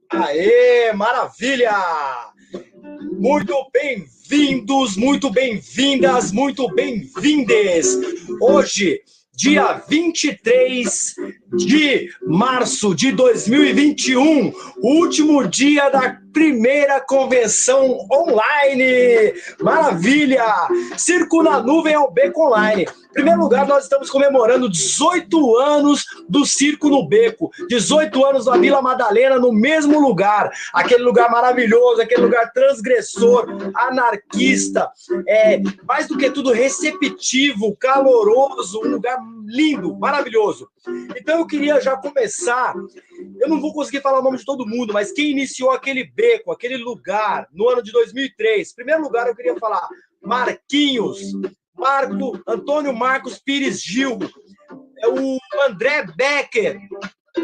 Aê, maravilha! Muito bem-vindos, muito bem-vindas, muito bem-vindes! Hoje, dia 23 de março de 2021, último dia da primeira convenção online. Maravilha! Circo na Nuvem é o Beco Online. Em primeiro lugar, nós estamos comemorando 18 anos do Circo no Beco, 18 anos da Vila Madalena no mesmo lugar, aquele lugar maravilhoso, aquele lugar transgressor, anarquista, mais do que tudo receptivo, caloroso, um lugar lindo, maravilhoso. Então eu queria já começar, eu não vou conseguir falar o nome de todo mundo, mas quem iniciou aquele beco, aquele lugar, no ano de 2003, em primeiro lugar eu queria falar Marquinhos, Antônio Marcos Pires Gil, o André Becker,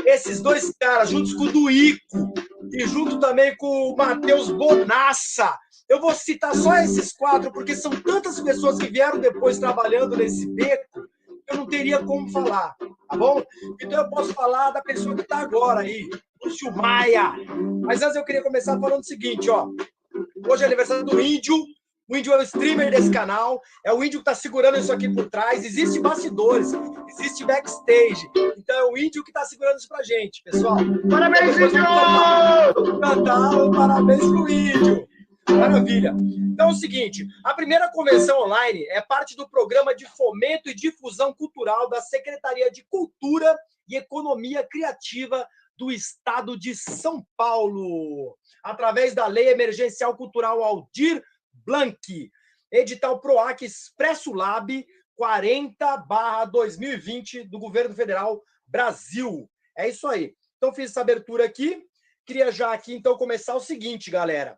esses dois caras, juntos com o Duíco e junto também com o Matheus Bonassa. Eu vou citar só esses quatro, porque são tantas pessoas que vieram depois trabalhando nesse beco, que eu não teria como falar, tá bom? Então eu posso falar da pessoa que está agora aí, Lúcio Maia. Mas antes eu queria começar falando o seguinte, ó. Hoje é aniversário do Índio. O Índio é o streamer desse canal, é o Índio que está segurando isso aqui por trás. Existe bastidores, existe backstage. Então é o Índio que está segurando isso pra gente, pessoal. Parabéns, Índio! Cantar parabéns pro Índio. Maravilha. Então é o seguinte, a primeira convenção online é parte do programa de fomento e difusão cultural da Secretaria de Cultura e Economia Criativa do Estado de São Paulo, através da Lei Emergencial Cultural Aldir Blanc, edital PROAC Expresso Lab 40/2020 do Governo Federal Brasil. É isso aí. Então, fiz essa abertura aqui. Queria já aqui, então, começar o seguinte, galera.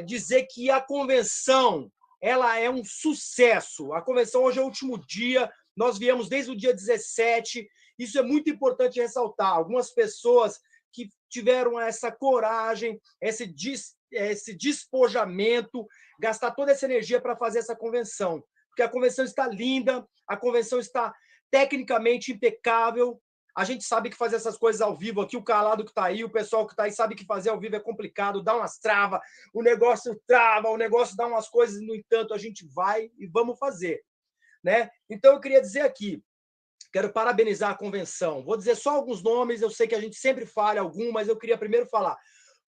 Dizer que a convenção ela é um sucesso. A convenção hoje é o último dia. Nós viemos desde o dia 17. Isso é muito importante ressaltar. Algumas pessoas que tiveram essa coragem, esse despojamento, gastar toda essa energia para fazer essa convenção. Porque a convenção está linda, a convenção está tecnicamente impecável. A gente sabe que fazer essas coisas ao vivo aqui, o Calado que está aí, o pessoal que está aí sabe que fazer ao vivo é complicado, dá umas travas, o negócio trava, o negócio dá umas coisas, no entanto, a gente vai e vamos fazer, né? Então, eu queria dizer aqui, quero parabenizar a convenção. Vou dizer só alguns nomes, eu sei que a gente sempre falha algum, mas eu queria primeiro falar.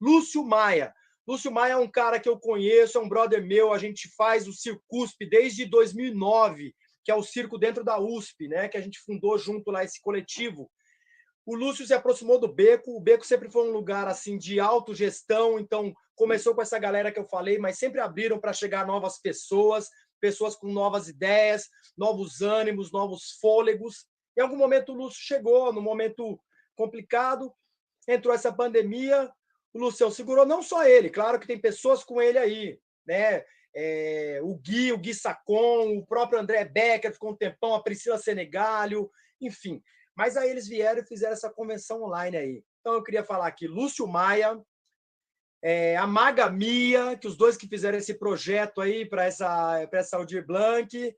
Lúcio Maia. Lúcio Maia é um cara que eu conheço, é um brother meu, a gente faz o Circusp desde 2009, que é o circo dentro da USP, né? Que a gente fundou junto lá esse coletivo. O Lúcio se aproximou do Beco, o Beco sempre foi um lugar assim de autogestão, então começou com essa galera que eu falei, mas sempre abriram para chegar novas pessoas, pessoas com novas ideias, novos ânimos, novos fôlegos. Em algum momento o Lúcio chegou, num momento complicado, entrou essa pandemia, o Lucião segurou, não só ele, claro que tem pessoas com ele aí, né? O Gui Sacon, o próprio André Becker ficou um tempão, a Priscila Senegalho, enfim. Mas aí eles vieram e fizeram essa convenção online aí. Então eu queria falar aqui, Lúcio Maia, a Maga Mia, que os dois que fizeram esse projeto aí para essa Aldir Blanc,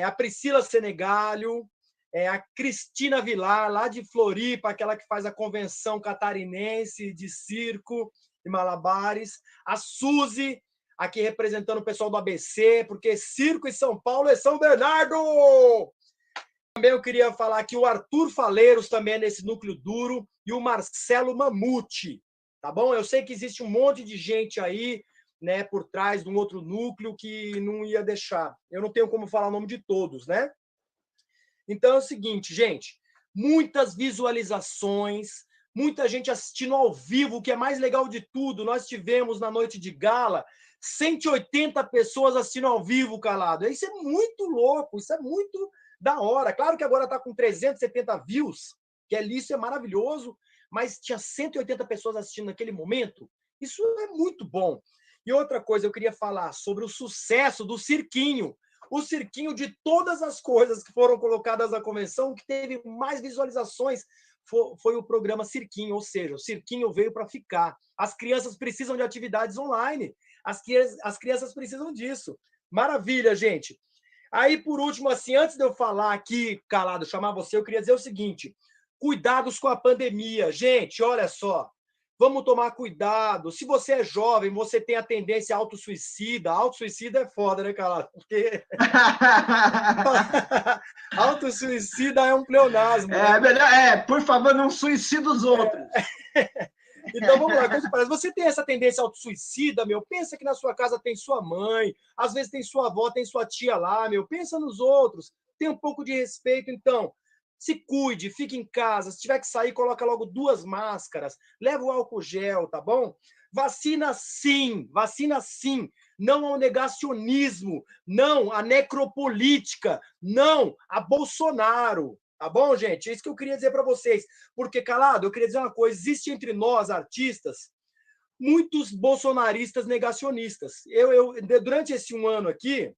a Priscila Senegalho, a Cristina Vilar, lá de Floripa, aquela que faz a convenção catarinense de circo e malabares, a Suzy, aqui representando o pessoal do ABC, porque circo em São Paulo é São Bernardo! Também eu queria falar que o Arthur Faleiros também é nesse núcleo duro e o Marcelo Mamute, tá bom? Eu sei que existe um monte de gente aí, né, por trás de um outro núcleo que não ia deixar. Eu não tenho como falar o nome de todos, né? Então é o seguinte, gente, muitas visualizações, muita gente assistindo ao vivo, o que é mais legal de tudo. Nós tivemos na noite de gala 180 pessoas assistindo ao vivo, Calado. Isso é muito louco, isso é muito da hora. Claro que agora está com 370 views, que isso é maravilhoso, mas tinha 180 pessoas assistindo naquele momento. Isso é muito bom. E outra coisa, eu queria falar sobre o sucesso do cirquinho. O cirquinho, de todas as coisas que foram colocadas na convenção, que teve mais visualizações foi o programa Cirquinho, ou seja, o cirquinho veio para ficar. As crianças precisam de atividades online. As crianças precisam disso. Maravilha, gente. Aí, por último, assim, antes de eu falar aqui, Calado, chamar você, eu queria dizer o seguinte. Cuidados com a pandemia. Gente, olha só. Vamos tomar cuidado. Se você é jovem, você tem a tendência autossuicida. Autossuicida é foda, né, cara? Porque autossuicida é um pleonasmo, né? Por favor, não suicide os outros. Então, vamos lá. Coisa que parece. Você tem essa tendência autossuicida, meu? Pensa que na sua casa tem sua mãe, às vezes tem sua avó, tem sua tia lá, meu. Pensa nos outros. Tem um pouco de respeito, então. Se cuide, fique em casa. Se tiver que sair, coloca logo 2 máscaras. Leva o álcool gel, tá bom? Vacina sim, vacina sim. Não ao negacionismo, não à necropolítica, não a Bolsonaro. Tá bom, gente? É isso que eu queria dizer para vocês. Porque, calado, eu queria dizer uma coisa: existe entre nós, artistas, muitos bolsonaristas negacionistas. Durante esse 1 ano aqui,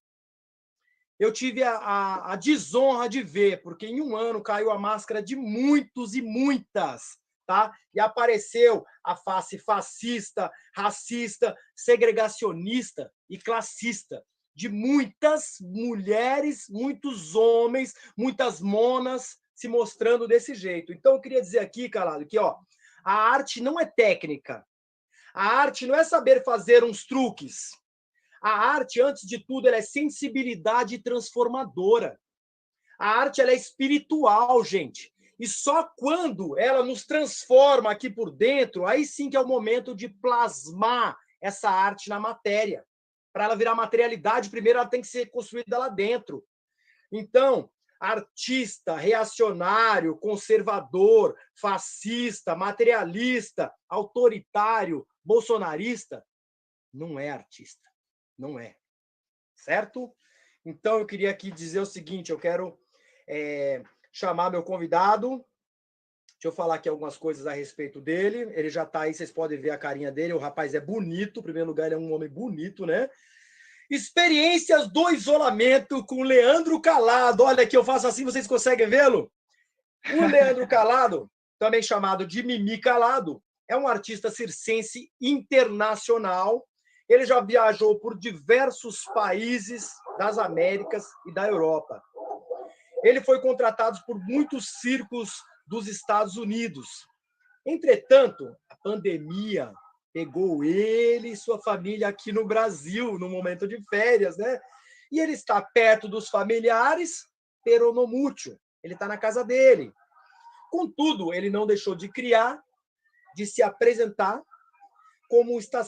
eu tive a desonra de ver, porque em 1 ano caiu a máscara de muitos e muitas, tá? E apareceu a face fascista, racista, segregacionista e classista de muitas mulheres, muitos homens, muitas monas se mostrando desse jeito. Então, eu queria dizer aqui, Calado, que ó, a arte não é técnica. A arte não é saber fazer uns truques. A arte, antes de tudo, ela é sensibilidade transformadora. A arte ela é espiritual, gente. E só quando ela nos transforma aqui por dentro, aí sim que é o momento de plasmar essa arte na matéria. Para ela virar materialidade, primeiro ela tem que ser construída lá dentro. Então, artista, reacionário, conservador, fascista, materialista, autoritário, bolsonarista, não é artista. Não é. Certo? Então, eu queria aqui dizer o seguinte, eu quero chamar meu convidado. Deixa eu falar aqui algumas coisas a respeito dele. Ele já está aí, vocês podem ver a carinha dele. O rapaz é bonito, em primeiro lugar, ele é um homem bonito, né? Experiências do isolamento com Leandro Calado. Olha aqui, eu faço assim, vocês conseguem vê-lo? O Leandro Calado, também chamado de Mimi Calado, é um artista circense internacional. Ele já viajou por diversos países das Américas e da Europa. Ele foi contratado por muitos circos dos Estados Unidos. Entretanto, a pandemia pegou ele e sua família aqui no Brasil, no momento de férias, né? E ele está perto dos familiares, pero no mucho. Ele está na casa dele. Contudo, ele não deixou de criar, de se apresentar, como está,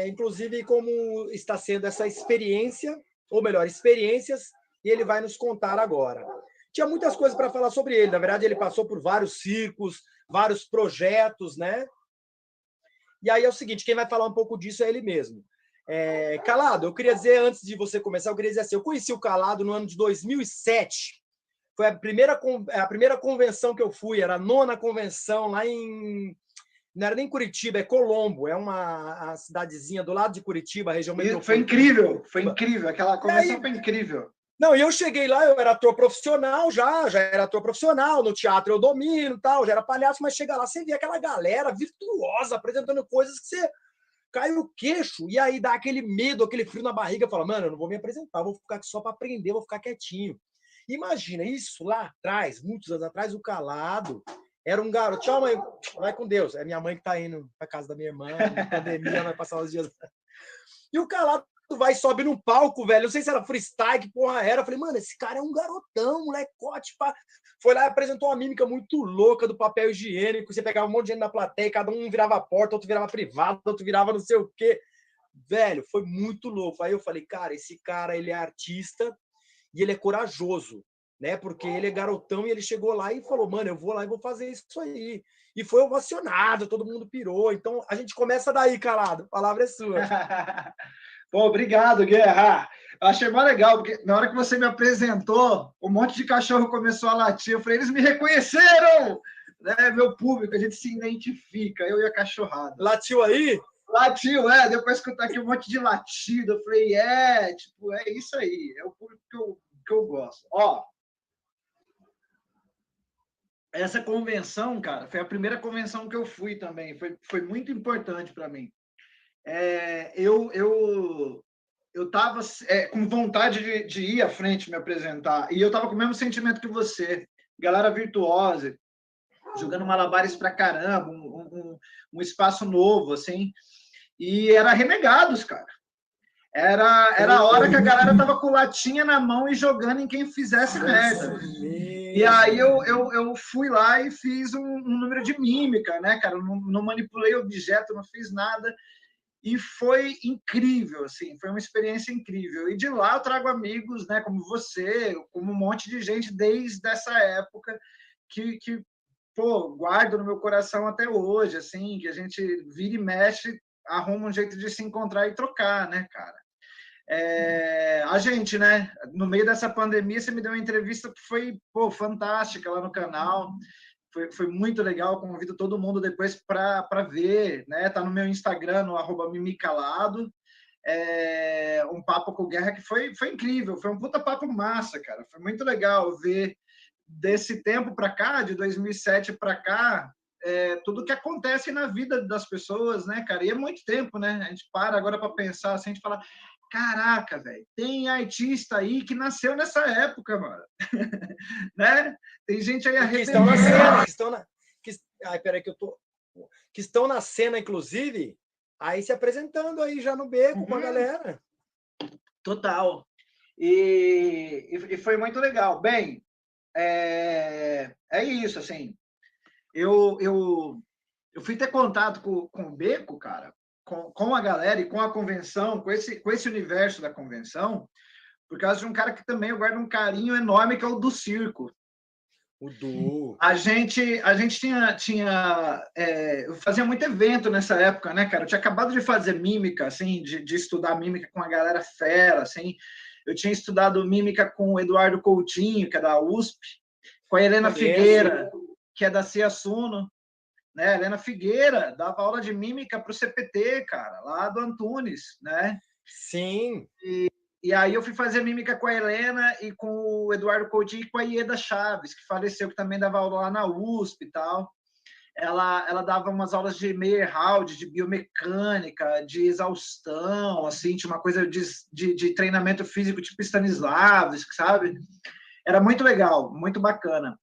inclusive como está sendo essa experiência, ou melhor, experiências, e ele vai nos contar agora. Tinha muitas coisas para falar sobre ele. Na verdade, ele passou por vários circos, vários projetos, né? E aí é o seguinte, quem vai falar um pouco disso é ele mesmo. Calado, eu queria dizer, antes de você começar, eu queria dizer assim, eu conheci o Calado no ano de 2007. Foi a primeira convenção que eu fui, era a 9ª convenção lá em... Não era nem Curitiba, é Colombo, é uma cidadezinha do lado de Curitiba, a região metropolitana. Foi incrível, aquela convenção foi incrível. Não, e eu cheguei lá, eu era ator profissional já era ator profissional, no teatro eu domino, tal, já era palhaço, mas chega lá, você vê aquela galera virtuosa apresentando coisas que você cai o queixo, e aí dá aquele medo, aquele frio na barriga, fala, mano, eu não vou me apresentar, vou ficar aqui só para aprender, vou ficar quietinho. Imagina isso lá atrás, muitos anos atrás, o Calado era um garoto. Tchau, mãe, vai com Deus. É minha mãe que tá indo para casa da minha irmã, na pandemia, vai passar os dias. E o Calado vai e sobe no palco, velho. Não sei se era freestyle, que porra era. Eu falei, mano, esse cara é um garotão, molecote. Pá. Foi lá e apresentou uma mímica muito louca do papel higiênico. Você pegava um monte de gente na plateia, cada um virava a porta, outro virava privado, outro virava não sei o quê. Velho, foi muito louco. Aí eu falei, cara, esse cara, ele é artista e ele é corajoso, né? Porque ele é garotão e ele chegou lá e falou, mano, eu vou lá e vou fazer isso aí. E foi ovacionado, todo mundo pirou. Então, a gente começa daí, Calado. A palavra é sua. Pô, obrigado, Guerra. Eu achei mais legal, porque na hora que você me apresentou, um monte de cachorro começou a latir. Eu falei, eles me reconheceram! Né? Meu público, a gente se identifica, eu e a cachorrada. Latiu aí? Latiu, depois que eu escutar aqui um monte de latido, eu falei, é isso aí, é o público que eu gosto. Ó, essa convenção, cara, foi a primeira convenção que eu fui também, foi muito importante para mim. Eu estava com vontade de ir à frente me apresentar, e eu estava com o mesmo sentimento que você, galera virtuosa. jogando malabares pra caramba, um espaço novo, assim, e era Renegados, cara. Era a hora que a galera tava com latinha na mão e jogando em quem fizesse merda. E aí eu fui lá e fiz um número de mímica, né, cara? Não manipulei objeto, não fiz nada. E foi incrível, assim, foi uma experiência incrível. E de lá eu trago amigos, né, como você, como um monte de gente desde essa época que pô, guardo no meu coração até hoje, assim, que a gente vira e mexe, arruma um jeito de se encontrar e trocar, né, cara? A gente, né, no meio dessa pandemia, você me deu uma entrevista que foi, pô, fantástica lá no canal, foi muito legal, convido todo mundo depois para ver, né, tá no meu Instagram, no @mimicalado, um papo com o Guerra que foi incrível, foi um puta papo massa, cara, foi muito legal ver desse tempo para cá, de 2007 para cá, tudo que acontece na vida das pessoas, né, cara? E é muito tempo, né? A gente para agora para pensar, assim, a gente fala, caraca, velho, tem artista aí que nasceu nessa época, mano. Né? Tem gente aí que estão na cena, peraí que eu tô... Que estão na cena, inclusive, aí se apresentando aí já no beco com a galera. Total. E foi muito legal. Bem, é isso, assim. Eu fui ter contato com o Beco, cara, com a galera e com a convenção, com esse universo da convenção, por causa de um cara que também eu guardo um carinho enorme, que é o do circo. O Du. A gente eu fazia muito evento nessa época, né, cara? Eu tinha acabado de fazer mímica, assim, de estudar mímica com a galera fera, assim. Eu tinha estudado mímica com o Eduardo Coutinho, que é da USP, com a Helena Figueira, que é da Cia Suno, né? A Helena Figueira dava aula de mímica para o CPT, cara, lá do Antunes, né? Sim. E aí eu fui fazer mímica com a Helena e com o Eduardo Coutinho e com a Ieda Chaves, que faleceu, que também dava aula lá na USP e tal. Ela dava umas aulas de Meyerhold, de biomecânica, de exaustão, assim, tinha uma coisa de treinamento físico tipo Stanislavski, sabe? Era muito legal, muito bacana.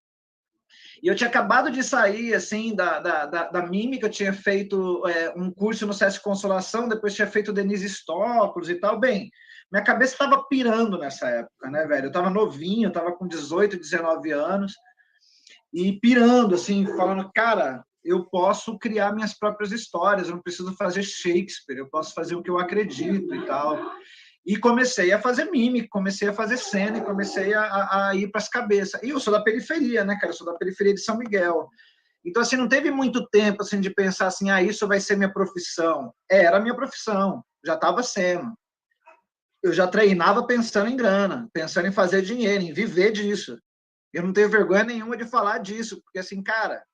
E eu tinha acabado de sair, assim, da mímica, eu tinha feito um curso no SESC Consolação, depois tinha feito Denise Stokos e tal. Bem, minha cabeça estava pirando nessa época, né, velho? Eu estava novinho, eu estava com 18, 19 anos, e pirando, assim, falando, cara, eu posso criar minhas próprias histórias, eu não preciso fazer Shakespeare, eu posso fazer o que eu acredito e tal. E comecei a fazer mímica, comecei a fazer cena e comecei a ir para as cabeças. E eu sou da periferia, né, cara? Eu sou da periferia de São Miguel. Então, assim, não teve muito tempo assim, de pensar assim, isso vai ser minha profissão. Era a minha profissão, já estava sendo. Eu já treinava pensando em grana, pensando em fazer dinheiro, em viver disso. Eu não tenho vergonha nenhuma de falar disso, porque, assim, cara,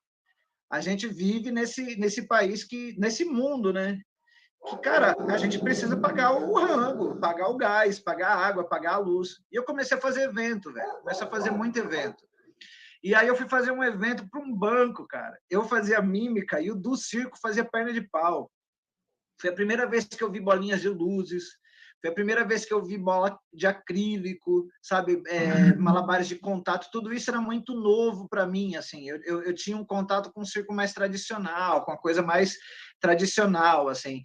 a gente vive nesse país, nesse mundo, né? Que, cara, a gente precisa pagar o rango, pagar o gás, pagar a água, pagar a luz. E eu comecei a fazer evento, velho. Comecei a fazer muito evento. E aí eu fui fazer um evento para um banco, cara. Eu fazia mímica e o do circo fazia perna de pau. Foi a primeira vez que eu vi bolinhas de luzes. Foi a primeira vez que eu vi bola de acrílico, sabe, malabares de contato. Tudo isso era muito novo para mim, assim. Eu tinha um contato com o circo mais tradicional, com a coisa mais tradicional, assim.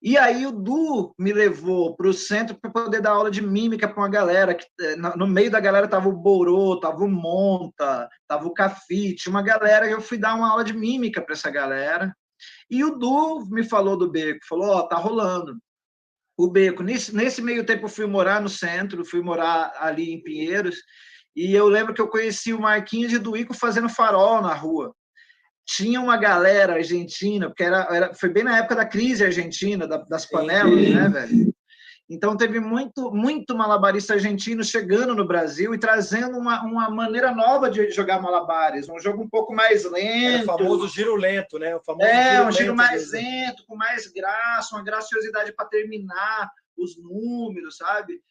E aí o Du me levou para o centro para poder dar aula de mímica para uma galera. Que, no meio da galera tava o Borô, tava o Monta, tava o Cafite, uma galera, e eu fui dar uma aula de mímica para essa galera. E o Du me falou do Beco, falou, tá rolando o Beco. Nesse meio tempo eu fui morar no centro, fui morar ali em Pinheiros, e eu lembro que eu conheci o Marquinhos e o Duíco fazendo farol na rua. Tinha uma galera argentina, porque foi bem na época da crise argentina, das panelas, né, velho? Então teve muito malabarista argentino chegando no Brasil e trazendo uma maneira nova de jogar malabares, um jogo um pouco mais lento. Era o famoso giro lento, né? Um giro mais lento, com mais graça, uma graciosidade para terminar os números, sabe?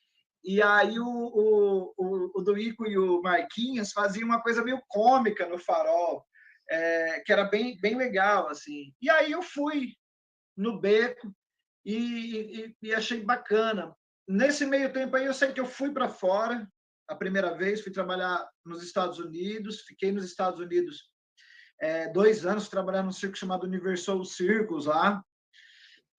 E aí o Duíco e o Marquinhos faziam uma coisa meio cômica no farol, que era bem legal, assim. E aí eu fui no Beco e achei bacana. Nesse meio tempo aí, eu sei que eu fui para fora a primeira vez, fui trabalhar nos Estados Unidos, fiquei nos Estados Unidos 2 anos trabalhando num circo chamado Universal Circus lá.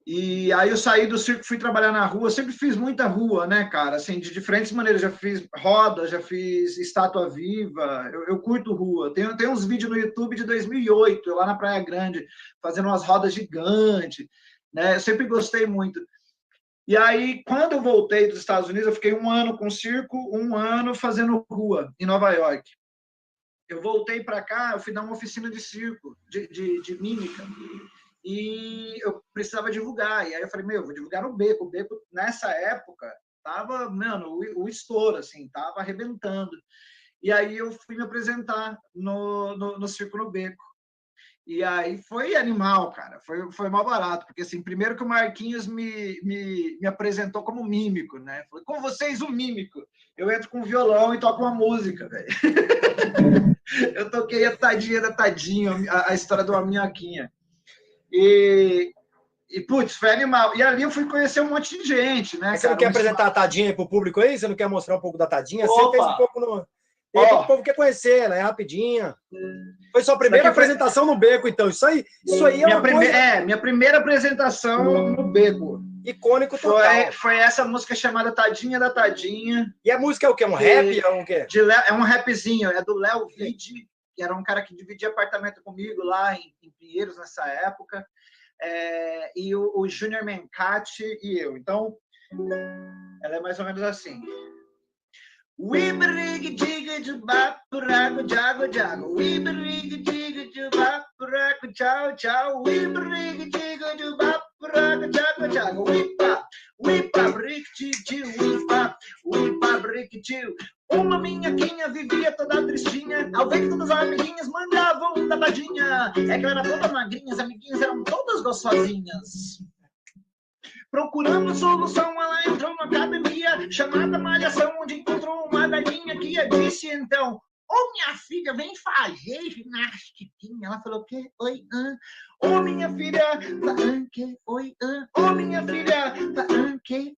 E aí eu saí do circo, fui trabalhar na rua, sempre fiz muita rua, né, cara? Assim, de diferentes maneiras, já fiz roda, já fiz estátua viva, eu curto rua. Tem uns vídeos no YouTube de 2008, eu lá na Praia Grande, fazendo umas rodas gigantes, né? Eu sempre gostei muito. E aí, quando eu voltei dos Estados Unidos, eu fiquei 1 ano com circo, 1 ano fazendo rua em Nova York. Eu voltei para cá, eu fui dar uma oficina de circo, de mímica, e eu precisava divulgar. E aí eu falei, vou divulgar no Beco. O Beco, nessa época, tava, mano, o estouro, assim, tava arrebentando. E aí eu fui me apresentar no Circo no Beco. E aí foi animal, cara, foi mal barato, porque assim, primeiro que o Marquinhos me apresentou como mímico, né? Falei, com vocês, o mímico. Eu entro com violão e toco uma música, velho. Eu toquei a Tadinha da Tadinha, a história do Minhoquinha. Putz, foi animal. E ali eu fui conhecer um monte de gente, né? Mas você não quer apresentar a Tadinha para o público aí? Você não quer mostrar um pouco da Tadinha? Opa! Você fez um pouco no... O povo quer conhecer, ela é rapidinha. Foi sua primeira apresentação no Beco, então. Isso aí é uma coisa... minha primeira apresentação no Beco. Icônico total. Foi essa música chamada Tadinha da Tadinha. E a música é o quê? Um rap? É um quê? É um rapzinho, é do Léo Vide, que era um cara que dividia apartamento comigo lá em Pinheiros nessa época. E o Júnior Mencati e eu. Então, ela é mais ou menos assim. Wiberig diga de bapuraco jago jago. Wiberig diga de bapuraco tchau tchau. Wiberig diga de bapuraco jago jago. Wipa brick de wipa brick de. Uma minhoquinha vivia toda tristinha, ao ver que todas as amiguinhas mandavam tapadinha. É que ela era toda magrinha, as amiguinhas eram todas gostosinhas. Procurando solução, ela entrou na academia chamada Malhação, onde encontrou uma velhinha que a disse então: ô minha filha, vem fazer ginastiquinha. Ela falou: o quê? Oi, ô minha filha, que? Oi, ô minha filha, que?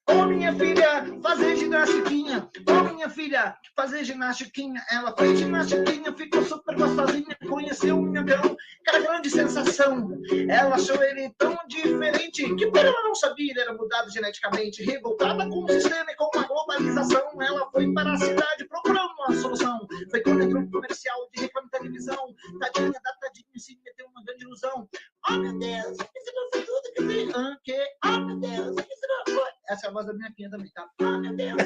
Ô minha filha, fazer ginastiquinha. Ô minha filha, fazer ginastiquinha. Ela fez ginastiquinha, ficou super gostosinha. Conheceu o minhocão, que era grande sensação. Ela achou ele tão diferente que por ela não sabia, ele era mudado geneticamente. Revoltada com o sistema e com a globalização, ela foi para a cidade procurando uma solução. Foi quando entrou no comercial de reclame de televisão. Tadinha da Tadinha se meteu uma grande ilusão. Oh meu Deus, isso não foi tudo que vi. Que? Oh meu Deus, isso não foi. Essa é a voz da minha filha também, tá? Oh meu Deus.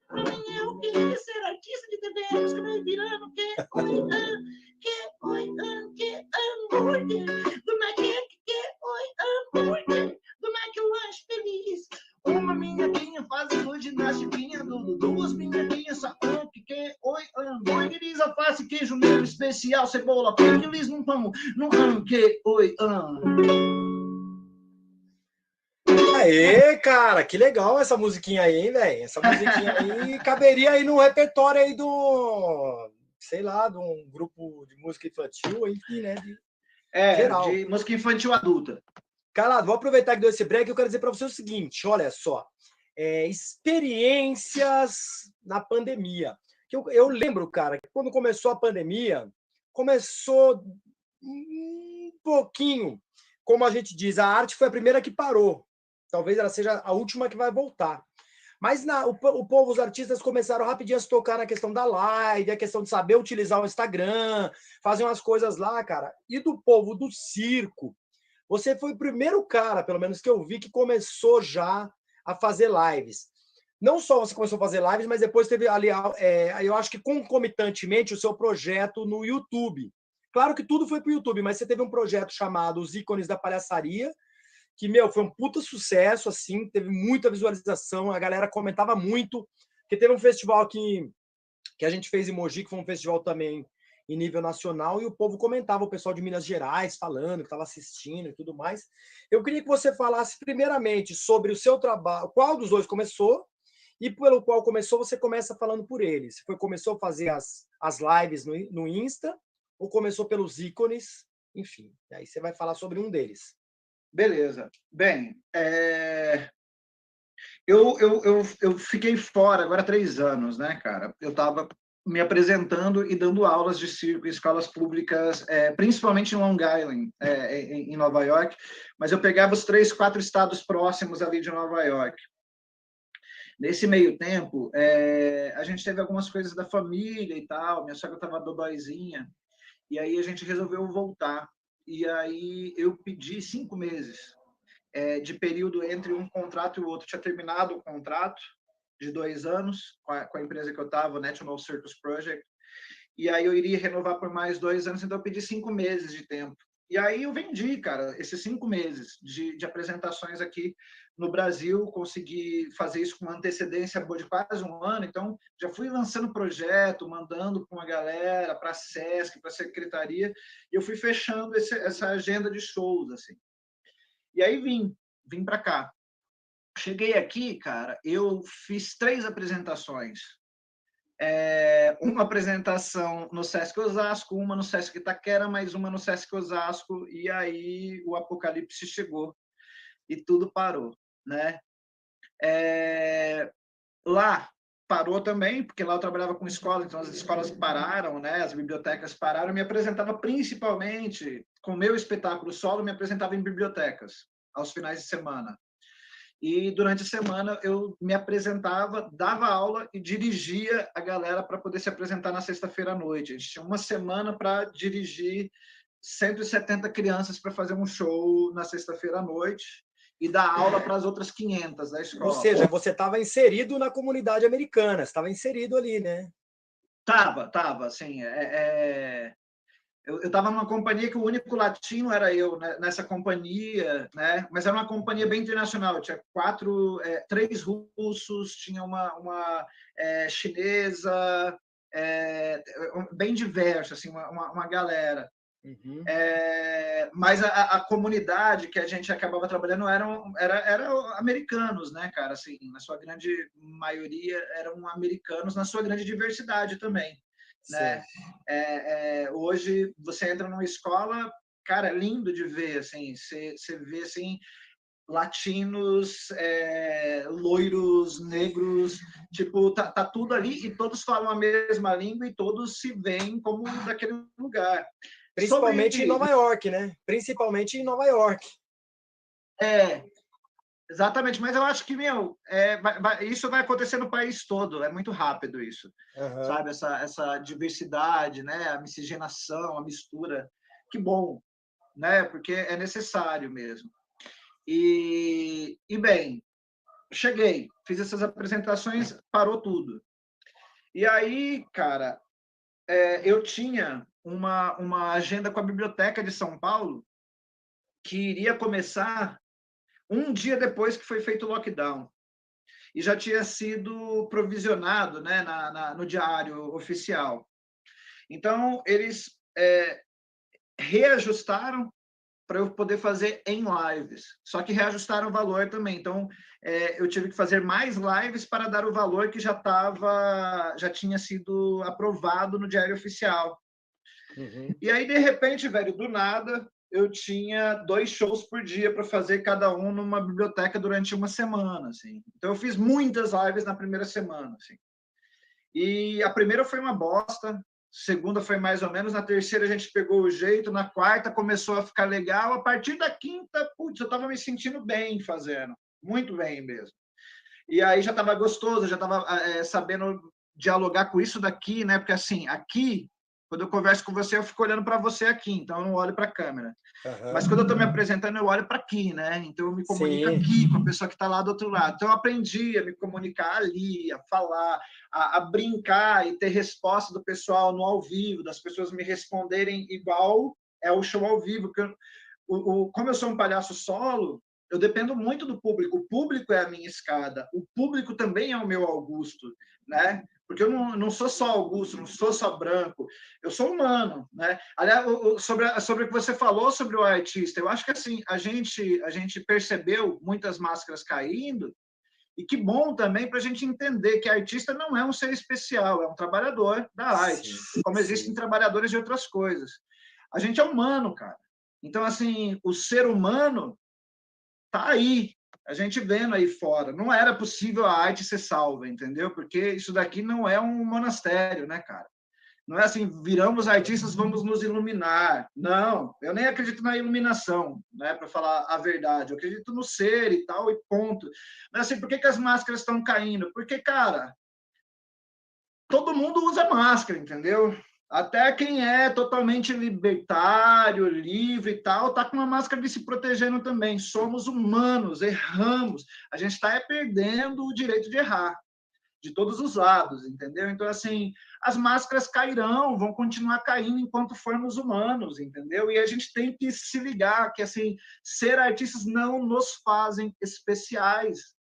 Amanhã eu queria ser artista de TV, escrever virando que hambúrguer do Mac, hambúrguer do Mac Lanche Feliz. Uma minhoquinha fazendo ginastiquinha, duas minhoquinhas só hambúrgueres, alface, queijo negro especial, cebola, picles num pão, Aê, cara, que legal essa musiquinha aí, hein, velho? Essa musiquinha aí caberia aí no repertório aí do, sei lá, de um grupo de música infantil, enfim, né? Geral. De música infantil adulta. Calado, vou aproveitar que deu esse break e eu quero dizer para você o seguinte, olha só, experiências na pandemia. Eu lembro, cara, que quando começou a pandemia, começou um pouquinho, como a gente diz, a arte foi a primeira que parou. Talvez ela seja a última que vai voltar. Mas o povo, os artistas começaram rapidinho a se tocar na questão da live, a questão de saber utilizar o Instagram, fazer umas coisas lá, cara. E do povo do circo, você foi o primeiro cara, pelo menos que eu vi, que começou já a fazer lives. Não só você começou a fazer lives, mas depois teve ali, eu acho que concomitantemente, o seu projeto no YouTube. Claro que tudo foi para o YouTube, mas você teve um projeto chamado Os Ícones da Palhaçaria, que, foi um puta sucesso, assim, teve muita visualização, a galera comentava muito, porque teve um festival aqui que a gente fez em Mogi, que foi um festival também em nível nacional, e o povo comentava, o pessoal de Minas Gerais falando, que estava assistindo e tudo mais. Eu queria que você falasse primeiramente sobre o seu trabalho, qual dos dois começou, e pelo qual começou, você começa falando por ele. Se começou a fazer as lives no Insta, ou começou pelos ícones, enfim. Aí você vai falar sobre um deles. Beleza. Bem, eu fiquei fora agora há 3 anos, né, cara? Eu estava me apresentando e dando aulas de circo em escolas públicas, principalmente em Long Island, em Nova York, mas eu pegava os 3, 4 estados próximos ali de Nova York. Nesse meio tempo, a gente teve algumas coisas da família e tal, minha sogra estava dodóizinha, e aí a gente resolveu voltar. E aí eu pedi 5 meses de período entre um contrato e o outro. Tinha terminado o contrato de 2 anos com a empresa que eu estava, o National Circus Project, e aí eu iria renovar por mais 2 anos, então eu pedi 5 meses de tempo. E aí eu vendi, cara, esses 5 meses de apresentações aqui no Brasil, consegui fazer isso com uma antecedência boa de quase 1 ano, então já fui lançando projeto, mandando para uma galera, para a SESC, para a secretaria, e eu fui fechando essa agenda de shows, assim. E aí vim para cá. Cheguei aqui, cara, eu fiz 3 apresentações. Uma apresentação no Sesc Osasco, uma no Sesc Itaquera, mais uma no Sesc Osasco, e aí o apocalipse chegou e tudo parou, né? Lá parou também, porque lá eu trabalhava com escola, então as escolas pararam, né? As bibliotecas pararam. Eu me apresentava principalmente com o meu espetáculo solo, me apresentava em bibliotecas aos finais de semana. E durante a semana eu me apresentava, dava aula e dirigia a galera para poder se apresentar na sexta-feira à noite. A gente tinha uma semana para dirigir 170 crianças para fazer um show na sexta-feira à noite e dar aula para as outras 500 da escola. Ou seja, você estava inserido na comunidade americana, estava inserido ali, né? Tava, assim, eu estava numa companhia que o único latino era eu, né, nessa companhia, né? Mas era uma companhia bem internacional. Tinha 3 russos, tinha uma chinesa, bem diversa, assim, uma galera. Uhum. Mas a comunidade que a gente acabava trabalhando era americanos, né, cara? Assim, na sua grande maioria eram americanos, na sua grande diversidade também. Né? Hoje você entra numa escola, cara, é lindo de ver, assim, você vê assim latinos, loiros, negros, tipo, tá tudo ali e todos falam a mesma língua e todos se veem como daquele lugar. Principalmente em Nova York, né? Principalmente em Nova York. Exatamente, mas eu acho que, isso vai acontecer no país todo, é muito rápido isso, sabe? Essa diversidade, né? A miscigenação, a mistura, que bom, né? Porque é necessário mesmo. E bem, cheguei, fiz essas apresentações, parou tudo. E aí, cara, eu tinha uma agenda com a Biblioteca de São Paulo que iria começar um dia depois que foi feito o lockdown. E já tinha sido provisionado, né, no diário oficial. Então, eles reajustaram para eu poder fazer em lives. Só que reajustaram o valor também. Então, eu tive que fazer mais lives para dar o valor que já tinha sido aprovado no diário oficial. Uhum. E aí, de repente, velho, do nada, eu tinha 2 shows por dia para fazer cada um numa biblioteca durante uma semana, assim. Então eu fiz muitas lives na primeira semana, assim. E a primeira foi uma bosta, segunda foi mais ou menos, na terceira a gente pegou o jeito, na quarta começou a ficar legal, a partir da quinta, putz, eu estava me sentindo bem fazendo, muito bem mesmo. E aí já estava gostoso, já estava sabendo dialogar com isso daqui, né? Porque assim, aqui quando eu converso com você, eu fico olhando para você aqui, então eu não olho para a câmera. Mas quando eu estou me apresentando, eu olho para aqui, né? Então eu me comunico aqui com a pessoa que está lá do outro lado. Então eu aprendi a me comunicar ali, a falar, a brincar e ter resposta do pessoal no ao vivo, das pessoas me responderem igual é o show ao vivo. Porque como eu sou um palhaço solo, eu dependo muito do público. O público é a minha escada. O público também é o meu Augusto, né? Porque eu não sou só Augusto, não sou só branco, eu sou humano, né? Aliás, sobre o que você falou sobre o artista, eu acho que assim a gente percebeu muitas máscaras caindo e que bom também para a gente entender que artista não é um ser especial, é um trabalhador da arte, como existem trabalhadores de outras coisas. A gente é humano, cara. Então assim, o ser humano tá aí, A gente vendo aí fora. Não era possível a arte ser salva, entendeu? Porque isso daqui não é um monastério, né, cara? Não é assim, viramos artistas, vamos nos iluminar. Não, eu nem acredito na iluminação, né, para falar a verdade. Eu acredito no ser e tal, e ponto. Mas assim, por que as máscaras estão caindo? Porque, cara, todo mundo usa máscara, entendeu? Até quem é totalmente libertário, livre e tal, tá com uma máscara de se protegendo também. Somos humanos, erramos. A gente está perdendo o direito de errar, de todos os lados, entendeu? Então, assim, as máscaras cairão, vão continuar caindo enquanto formos humanos, entendeu? E a gente tem que se ligar que, assim, ser artistas não nos fazem especiais,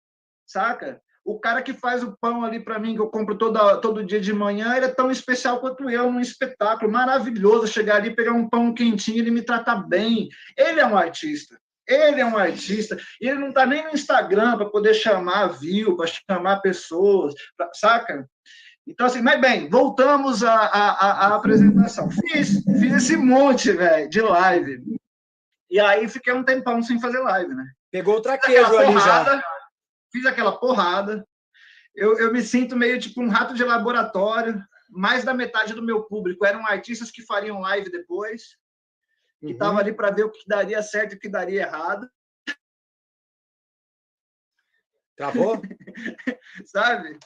saca? O cara que faz o pão ali para mim, que eu compro todo dia de manhã, ele é tão especial quanto eu num espetáculo. Maravilhoso chegar ali, pegar um pão quentinho, ele me trata bem. Ele é um artista. Ele é um artista. E ele não está nem no Instagram para poder chamar view, para chamar pessoas, saca? Então, assim, mas bem, voltamos à apresentação. Fiz esse monte, velho, de live. E aí fiquei um tempão sem fazer live, né? Pegou o traquejo ali já. Fiz aquela porrada. Eu me sinto meio tipo um rato de laboratório. Mais da metade do meu público eram artistas que fariam live depois, que estavam ali para ver o que daria certo e o que daria errado. Travou? Sabe?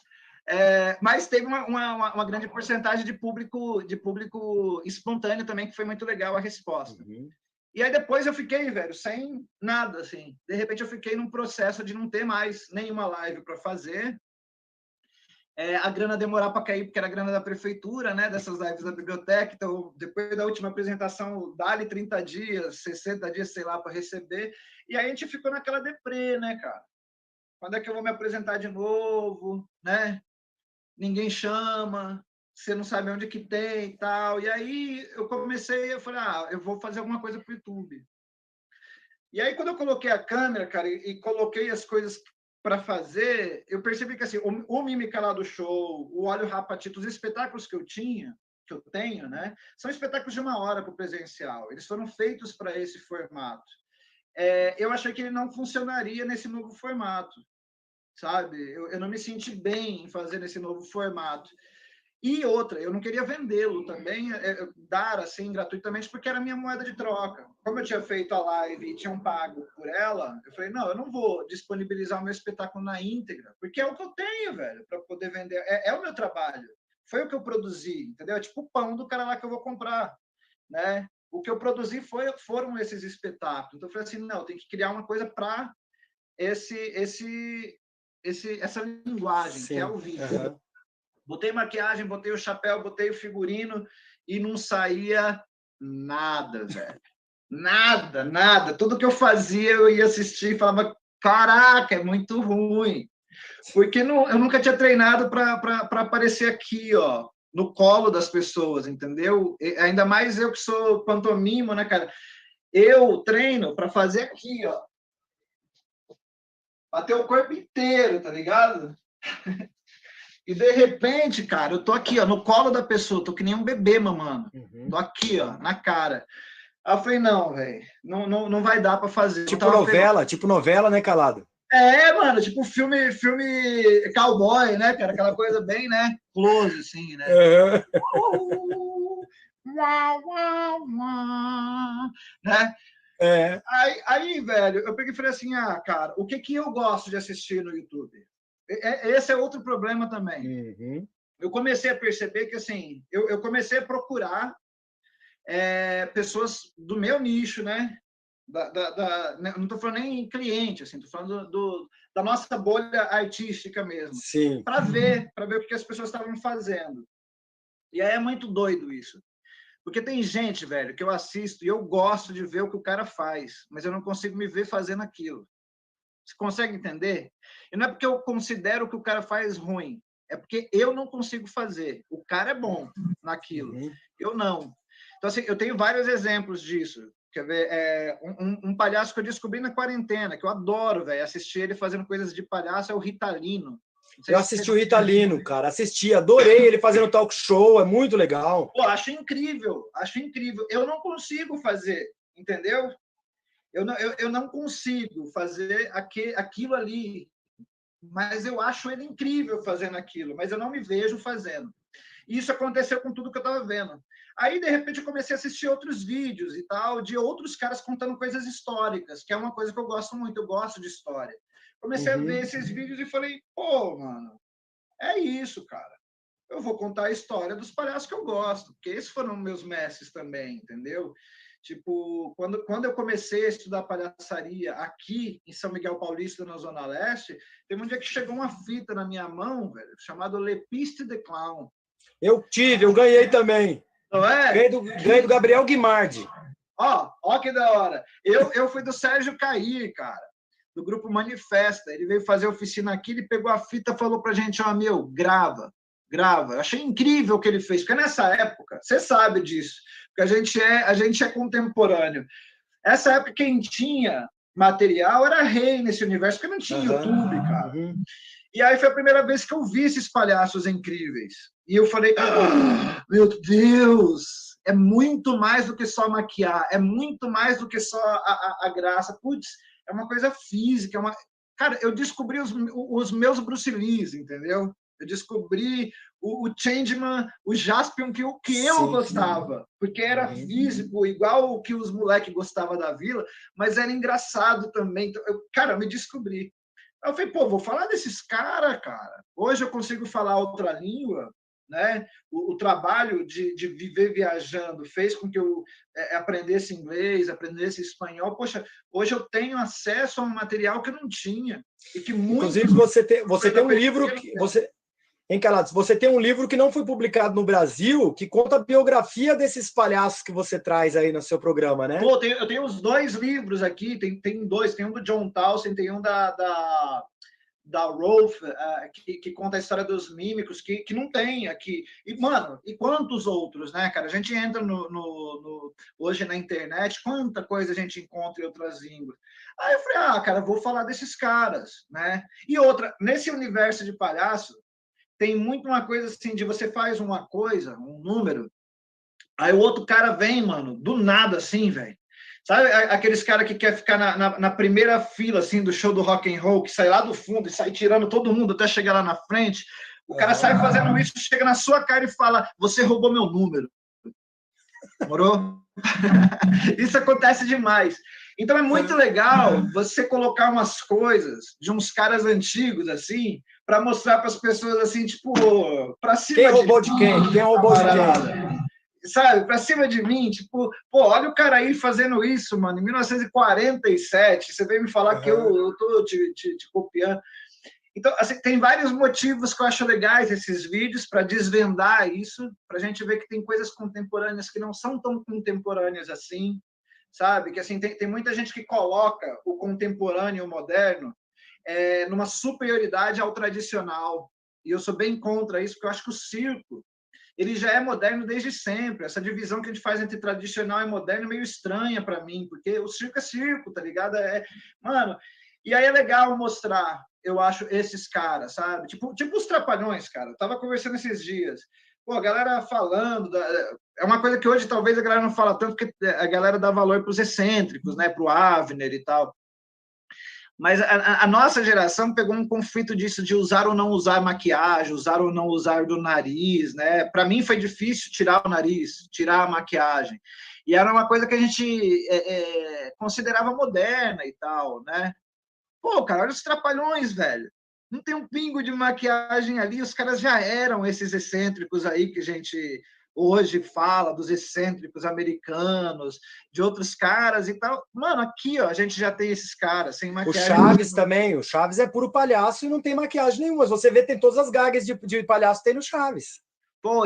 Mas teve uma grande porcentagem de público espontâneo também, que foi muito legal a resposta. E aí depois eu fiquei, velho, sem nada, assim. De repente eu fiquei num processo de não ter mais nenhuma live para fazer. A grana demorar para cair, porque era a grana da prefeitura, né, dessas lives da biblioteca. Então, depois da última apresentação, dá-lhe 30 dias, 60 dias, sei lá, para receber. E aí a gente ficou naquela deprê, né, cara? Quando é que eu vou me apresentar de novo, né? Ninguém chama, você não sabe onde que tem e tal. E aí eu falei, eu vou fazer alguma coisa para o YouTube. E aí, quando eu coloquei a câmera, cara, e coloquei as coisas para fazer, eu percebi que assim, o Mímica lá do show, o Olho Rapatito, os espetáculos que eu tenho, né, são espetáculos de 1 hora para o presencial. Eles foram feitos para esse formato. Eu achei que ele não funcionaria nesse novo formato, sabe? Eu não me senti bem em fazer nesse novo formato. E outra, eu não queria vendê-lo também, dar assim gratuitamente, porque era a minha moeda de troca. Como eu tinha feito a live e tinham pago por ela, eu falei, não, eu não vou disponibilizar o meu espetáculo na íntegra, porque é o que eu tenho, velho, para poder vender. É o meu trabalho. Foi o que eu produzi, entendeu? É tipo o pão do cara lá que eu vou comprar, né? O que eu produzi foram esses espetáculos. Então eu falei assim, não, tem que criar uma coisa para essa linguagem, sim, que é o vídeo. Botei maquiagem, botei o chapéu, botei o figurino e não saía nada, velho. Nada. Tudo que eu fazia, eu ia assistir e falava, caraca, é muito ruim. Porque eu nunca tinha treinado para aparecer aqui, ó, no colo das pessoas, entendeu? Ainda mais eu que sou pantomima, né, cara? Eu treino para fazer aqui, ó. Bater o corpo inteiro, tá ligado? E de repente, cara, eu tô aqui, ó, no colo da pessoa, tô que nem um bebê mamando. Tô aqui, ó, na cara. Aí eu falei, não, velho, não vai dar pra fazer. Tipo novela, né, Calado? Mano, tipo filme cowboy, né, cara? Aquela coisa bem, né, close, assim, né? Né? Aí, velho, eu peguei e falei assim, cara, o que eu gosto de assistir no YouTube? Esse é outro problema também. Eu comecei a perceber que, assim, eu comecei a procurar pessoas do meu nicho, né? Não estou falando nem cliente, assim, estou falando da nossa bolha artística mesmo. Para ver o que as pessoas estavam fazendo. E aí é muito doido isso. Porque tem gente, velho, que eu assisto e eu gosto de ver o que o cara faz, mas eu não consigo me ver fazendo aquilo. Você consegue entender? E não é porque eu considero que o cara faz ruim, é porque eu não consigo fazer. O cara é bom naquilo, eu não. Então, assim, eu tenho vários exemplos disso. Quer ver? Um palhaço que eu descobri na quarentena, que eu adoro, velho, assistir ele fazendo coisas de palhaço, é o Ritalino. Eu assisti o Ritalino, cara, adorei ele fazendo talk show, é muito legal. Pô, acho incrível. Eu não consigo fazer, entendeu? Eu não consigo fazer aquilo ali, mas eu acho ele incrível fazendo aquilo, mas eu não me vejo fazendo. E isso aconteceu com tudo que eu estava vendo. Aí, de repente, eu comecei a assistir outros vídeos e tal, de outros caras contando coisas históricas, que é uma coisa que eu gosto muito, eu gosto de história. Comecei a ver esses vídeos e falei, pô, mano, é isso, cara. Eu vou contar a história dos palhaços que eu gosto, porque esses foram meus mestres também, entendeu? Tipo, quando eu comecei a estudar palhaçaria aqui em São Miguel Paulista, na Zona Leste, teve um dia que chegou uma fita na minha mão, velho, chamado Le Piste de Clown. Eu ganhei também. Não é? Ganhei do Gabriel Guimardi. Ó que da hora. Eu fui do Sérgio Cair, cara, do grupo Manifesta. Ele veio fazer oficina aqui, ele pegou a fita e falou pra gente, meu, grava. Eu achei incrível o que ele fez, porque nessa época, você sabe disso, porque a gente é contemporâneo. Essa época, quem tinha material era rei nesse universo, porque não tinha YouTube, cara. E aí foi a primeira vez que eu vi esses palhaços incríveis. E eu falei, meu Deus, é muito mais do que só maquiar, é muito mais do que só a graça. Putz, é uma coisa física. Cara, eu descobri os meus Bruce Lees, entendeu? Eu descobri o Changeman, o Jaspion, que eu gostava, porque era físico, igual o que os moleques gostavam da Vila, mas era engraçado também. Então, eu me descobri. Eu falei, pô, vou falar desses caras, cara. Hoje eu consigo falar outra língua, né? O trabalho de viver viajando fez com que eu aprendesse inglês, aprendesse espanhol. Poxa, hoje eu tenho acesso a um material que eu não tinha. E que inclusive, você tem um livro que... Você tem um livro que não foi publicado no Brasil, que conta a biografia desses palhaços que você traz aí no seu programa, né? Pô, eu tenho os 2 livros aqui, tem 2, tem um do John Townsend, tem um da Rolf, que conta a história dos mímicos, que não tem aqui. E, mano, e quantos outros, né, cara? A gente entra hoje na internet, quanta coisa a gente encontra em outras línguas. Aí eu falei, cara, vou falar desses caras, né? E outra, nesse universo de palhaço, tem muito uma coisa assim, de você faz uma coisa, um número, aí o outro cara vem, mano, do nada assim, velho. Sabe aqueles caras que quer ficar na primeira fila, assim, do show do rock and roll, que sai lá do fundo e sai tirando todo mundo até chegar lá na frente? O cara sai fazendo isso, chega na sua cara e fala, você roubou meu número. Morou? Isso acontece demais. Então é muito legal você colocar umas coisas de uns caras antigos, assim, para mostrar para as pessoas, assim, tipo, para cima quem roubou de quem? Quem roubou de quem? Sabe, para cima de mim, tipo, pô, olha o cara aí fazendo isso, mano, em 1947, você veio me falar que eu tô te copiando. Então, assim, tem vários motivos que eu acho legais esses vídeos para desvendar isso, para a gente ver que tem coisas contemporâneas que não são tão contemporâneas assim, sabe? Que assim tem muita gente que coloca o contemporâneo e o moderno numa superioridade ao tradicional. E eu sou bem contra isso, porque eu acho que o circo ele já é moderno desde sempre. Essa divisão que a gente faz entre tradicional e moderno é meio estranha para mim, porque o circo é circo, tá ligado? Mano, e aí é legal mostrar, eu acho, esses caras, sabe? Tipo os Trapalhões, cara. Eu tava conversando esses dias. Pô, a galera falando... É uma coisa que hoje talvez a galera não fala tanto, porque a galera dá valor para os excêntricos, né? Para o Avner e tal. Mas a nossa geração pegou um conflito disso de usar ou não usar maquiagem, usar ou não usar do nariz, né? Para mim foi difícil tirar o nariz, tirar a maquiagem. E era uma coisa que a gente considerava moderna e tal, né? Pô, cara, olha os Trapalhões, velho. Não tem um pingo de maquiagem ali, os caras já eram esses excêntricos aí que a gente hoje fala, dos excêntricos americanos, de outros caras e tal. Mano, aqui, ó, a gente já tem esses caras, sem maquiagem. O Chaves também, o Chaves é puro palhaço e não tem maquiagem nenhuma. Você vê, tem todas as gags de palhaço que tem no Chaves. Pô,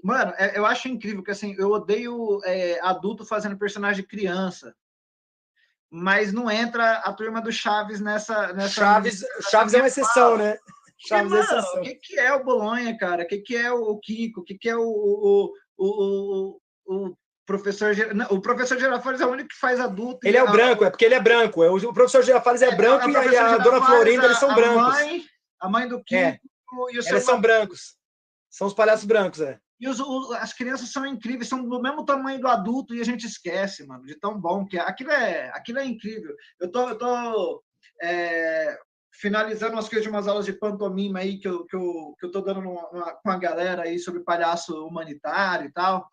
mano, eu acho incrível que, assim, eu odeio adulto fazendo personagem de criança. Mas não entra a turma do Chaves nessa Chaves é uma exceção, né? Chaves é exceção. O que é o Bolonha, cara? O que é o Kiko? O que é o professor... O professor Girafales é o único que faz adulto. Ele é o branco, é porque ele é branco. O professor Girafales é branco e a dona Florinda, eles são brancos. A mãe do Kiko e o seu... Eles são brancos. São os palhaços brancos, E as crianças são incríveis, são do mesmo tamanho do adulto e a gente esquece, mano, de tão bom que é. Aquilo é incrível. Eu tô finalizando umas aulas de pantomima aí que eu tô dando com a galera aí sobre palhaço humanitário e tal.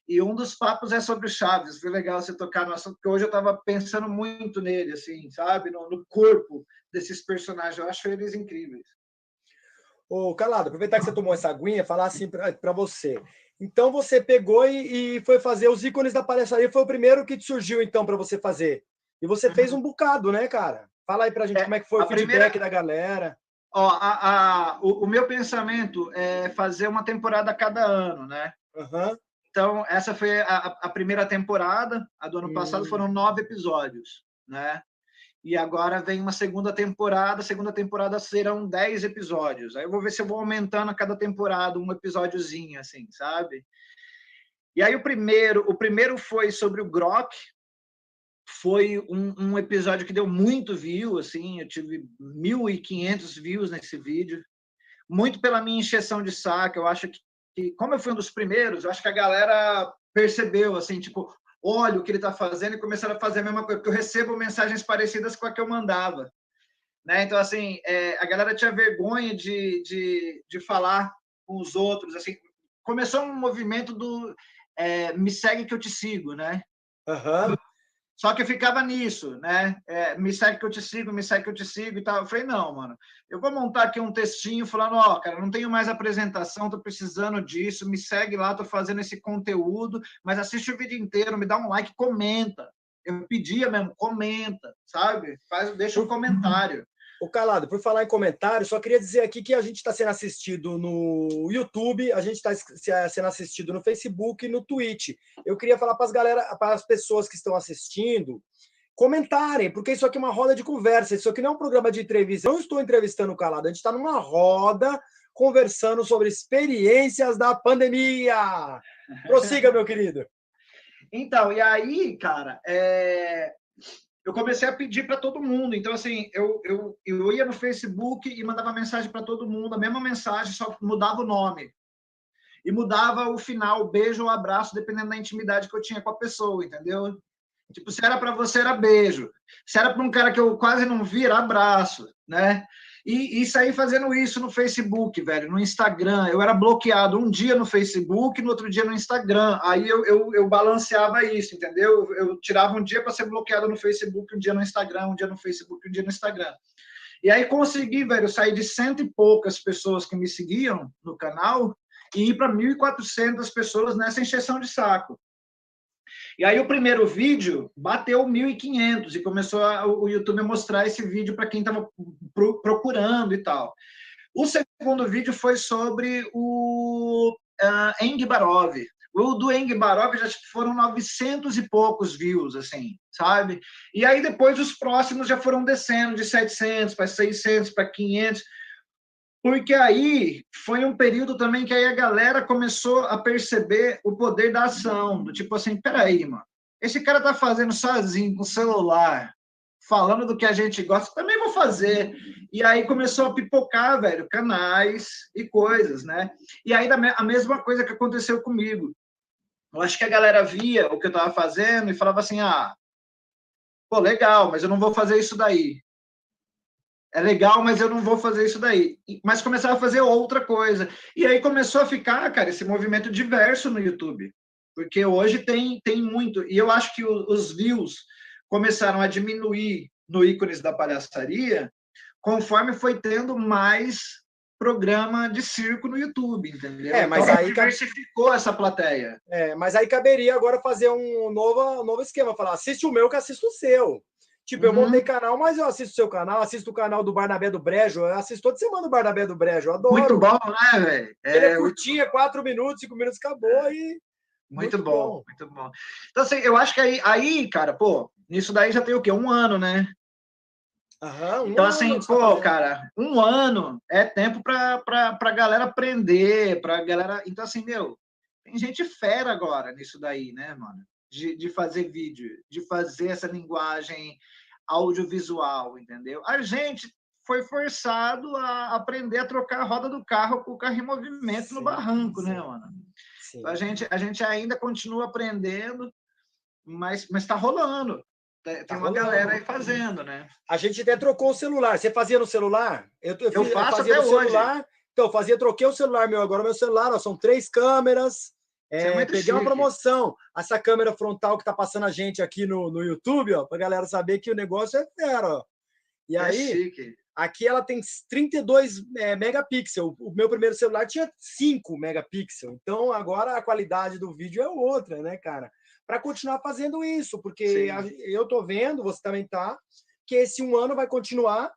E um dos papos é sobre o Chaves. Foi legal você tocar no assunto, porque hoje eu estava pensando muito nele, assim, sabe? No corpo desses personagens. Eu acho eles incríveis. Ô, Calado, aproveitar que você tomou essa aguinha, falar assim para você. Então, você pegou e foi fazer os ícones da palhaçaria. Foi o primeiro que te surgiu, então, para você fazer. E você fez um bocado, né, cara? Fala aí pra gente como é que foi o feedback da galera. Ó, o meu pensamento é fazer uma temporada a cada ano, né? Uhum. Então, essa foi a primeira temporada. A do ano passado foram 9 episódios, né? E agora vem uma segunda temporada. A segunda temporada serão 10 episódios. Aí eu vou ver se eu vou aumentando a cada temporada um episódiozinho, assim, sabe? E aí o primeiro foi sobre o Grok. Foi um episódio que deu muito view, assim, eu tive 1.500 views nesse vídeo. Muito pela minha encheção de saco. Eu acho que, como eu fui um dos primeiros, eu acho que a galera percebeu, assim, tipo, olha o que ele está fazendo e começaram a fazer a mesma coisa, porque eu recebo mensagens parecidas com a que eu mandava. Né? Então, assim, a galera tinha vergonha de falar com os outros. Assim, começou um movimento do me segue que eu te sigo, né? Uhum. Só que eu ficava nisso, né? Me segue que eu te sigo, me segue que eu te sigo e tal. Eu falei, não, mano, eu vou montar aqui um textinho falando, ó, cara, não tenho mais apresentação, tô precisando disso, me segue lá, tô fazendo esse conteúdo, mas assiste o vídeo inteiro, me dá um like, comenta. Eu pedia mesmo, comenta, sabe? Deixa um comentário. O Calado, por falar em comentário, só queria dizer aqui que a gente está sendo assistido no YouTube, a gente está sendo assistido no Facebook e no Twitch. Eu queria falar para as pessoas que estão assistindo, comentarem, porque isso aqui é uma roda de conversa, isso aqui não é um programa de entrevista. Eu não estou entrevistando o Calado, a gente está numa roda conversando sobre experiências da pandemia. Prossiga, meu querido. Então, e aí, cara, eu comecei a pedir para todo mundo. Então, assim, eu ia no Facebook e mandava mensagem para todo mundo, a mesma mensagem, só mudava o nome. E mudava o final, beijo ou abraço, dependendo da intimidade que eu tinha com a pessoa, entendeu? Tipo, se era para você, era beijo. Se era para um cara que eu quase não vi, era abraço, né? E saí fazendo isso no Facebook, velho, no Instagram. Eu era bloqueado um dia no Facebook, no outro dia no Instagram. Aí eu balanceava isso, entendeu? Eu tirava um dia para ser bloqueado no Facebook, um dia no Instagram, um dia no Facebook, um dia no Instagram. E aí consegui, velho, sair de 100 e poucas pessoas que me seguiam no canal e ir para 1.400 pessoas nessa encheção de saco. E aí o primeiro vídeo bateu 1.500 e começou o YouTube a mostrar esse vídeo para quem estava procurando e tal. O segundo vídeo foi sobre o Enguibarov. O do Enguibarov já foram 900 e poucos views, assim, sabe? E aí depois os próximos já foram descendo de 700 para 600 para 500. Porque aí foi um período também que aí a galera começou a perceber o poder da ação, do tipo assim, peraí, mano, esse cara tá fazendo sozinho com o celular, falando do que a gente gosta, também vou fazer. E aí começou a pipocar, velho, canais e coisas, né? E aí a mesma coisa que aconteceu comigo. Eu acho que a galera via o que eu tava fazendo e falava assim, pô, legal, mas eu não vou fazer isso daí. É legal, mas eu não vou fazer isso daí. Mas começava a fazer outra coisa. E aí começou a ficar, cara, esse movimento diverso no YouTube. Porque hoje tem muito. E eu acho que os views começaram a diminuir no ícones da palhaçaria conforme foi tendo mais programa de circo no YouTube, entendeu? Mas então aí diversificou essa plateia. Mas aí caberia agora fazer um novo esquema, falar, assiste o meu que assisto o seu. Tipo, eu montei canal, mas eu assisto o seu canal, assisto o canal do Barnabé do Brejo, eu assisto toda semana o Barnabé do Brejo, eu adoro. Muito bom, né, velho? Ele é curtinho, 4 minutos, 5 minutos, acabou e... Muito bom, muito bom. Então, assim, eu acho que aí, cara, pô, nisso daí já tem o quê? 1 ano, né? Então, assim, pô, cara, 1 ano é tempo pra galera aprender, pra galera... Então, assim, meu, tem gente fera agora nisso daí, né, mano? De fazer vídeo, de fazer essa linguagem audiovisual, entendeu? A gente foi forçado a aprender a trocar a roda do carro com o carro em movimento no barranco, né, mano? Então, a gente ainda continua aprendendo, mas está rolando. Tem uma galera aí fazendo, né? A gente até trocou o celular. Você fazia no celular? Eu faço fazia até no celular. hoje. Então, troquei o celular meu. Agora meu celular, ó, são 3 câmeras. Peguei chique. uma promoção. Essa câmera frontal que tá passando a gente aqui no YouTube, ó, pra galera saber que o negócio é fera, ó. E aí, chique. Aqui ela tem 32 megapixels. O meu primeiro celular tinha 5 megapixels. Então, agora a qualidade do vídeo é outra, né, cara? Para continuar fazendo isso, porque eu tô vendo, você também tá, que esse 1 ano vai continuar.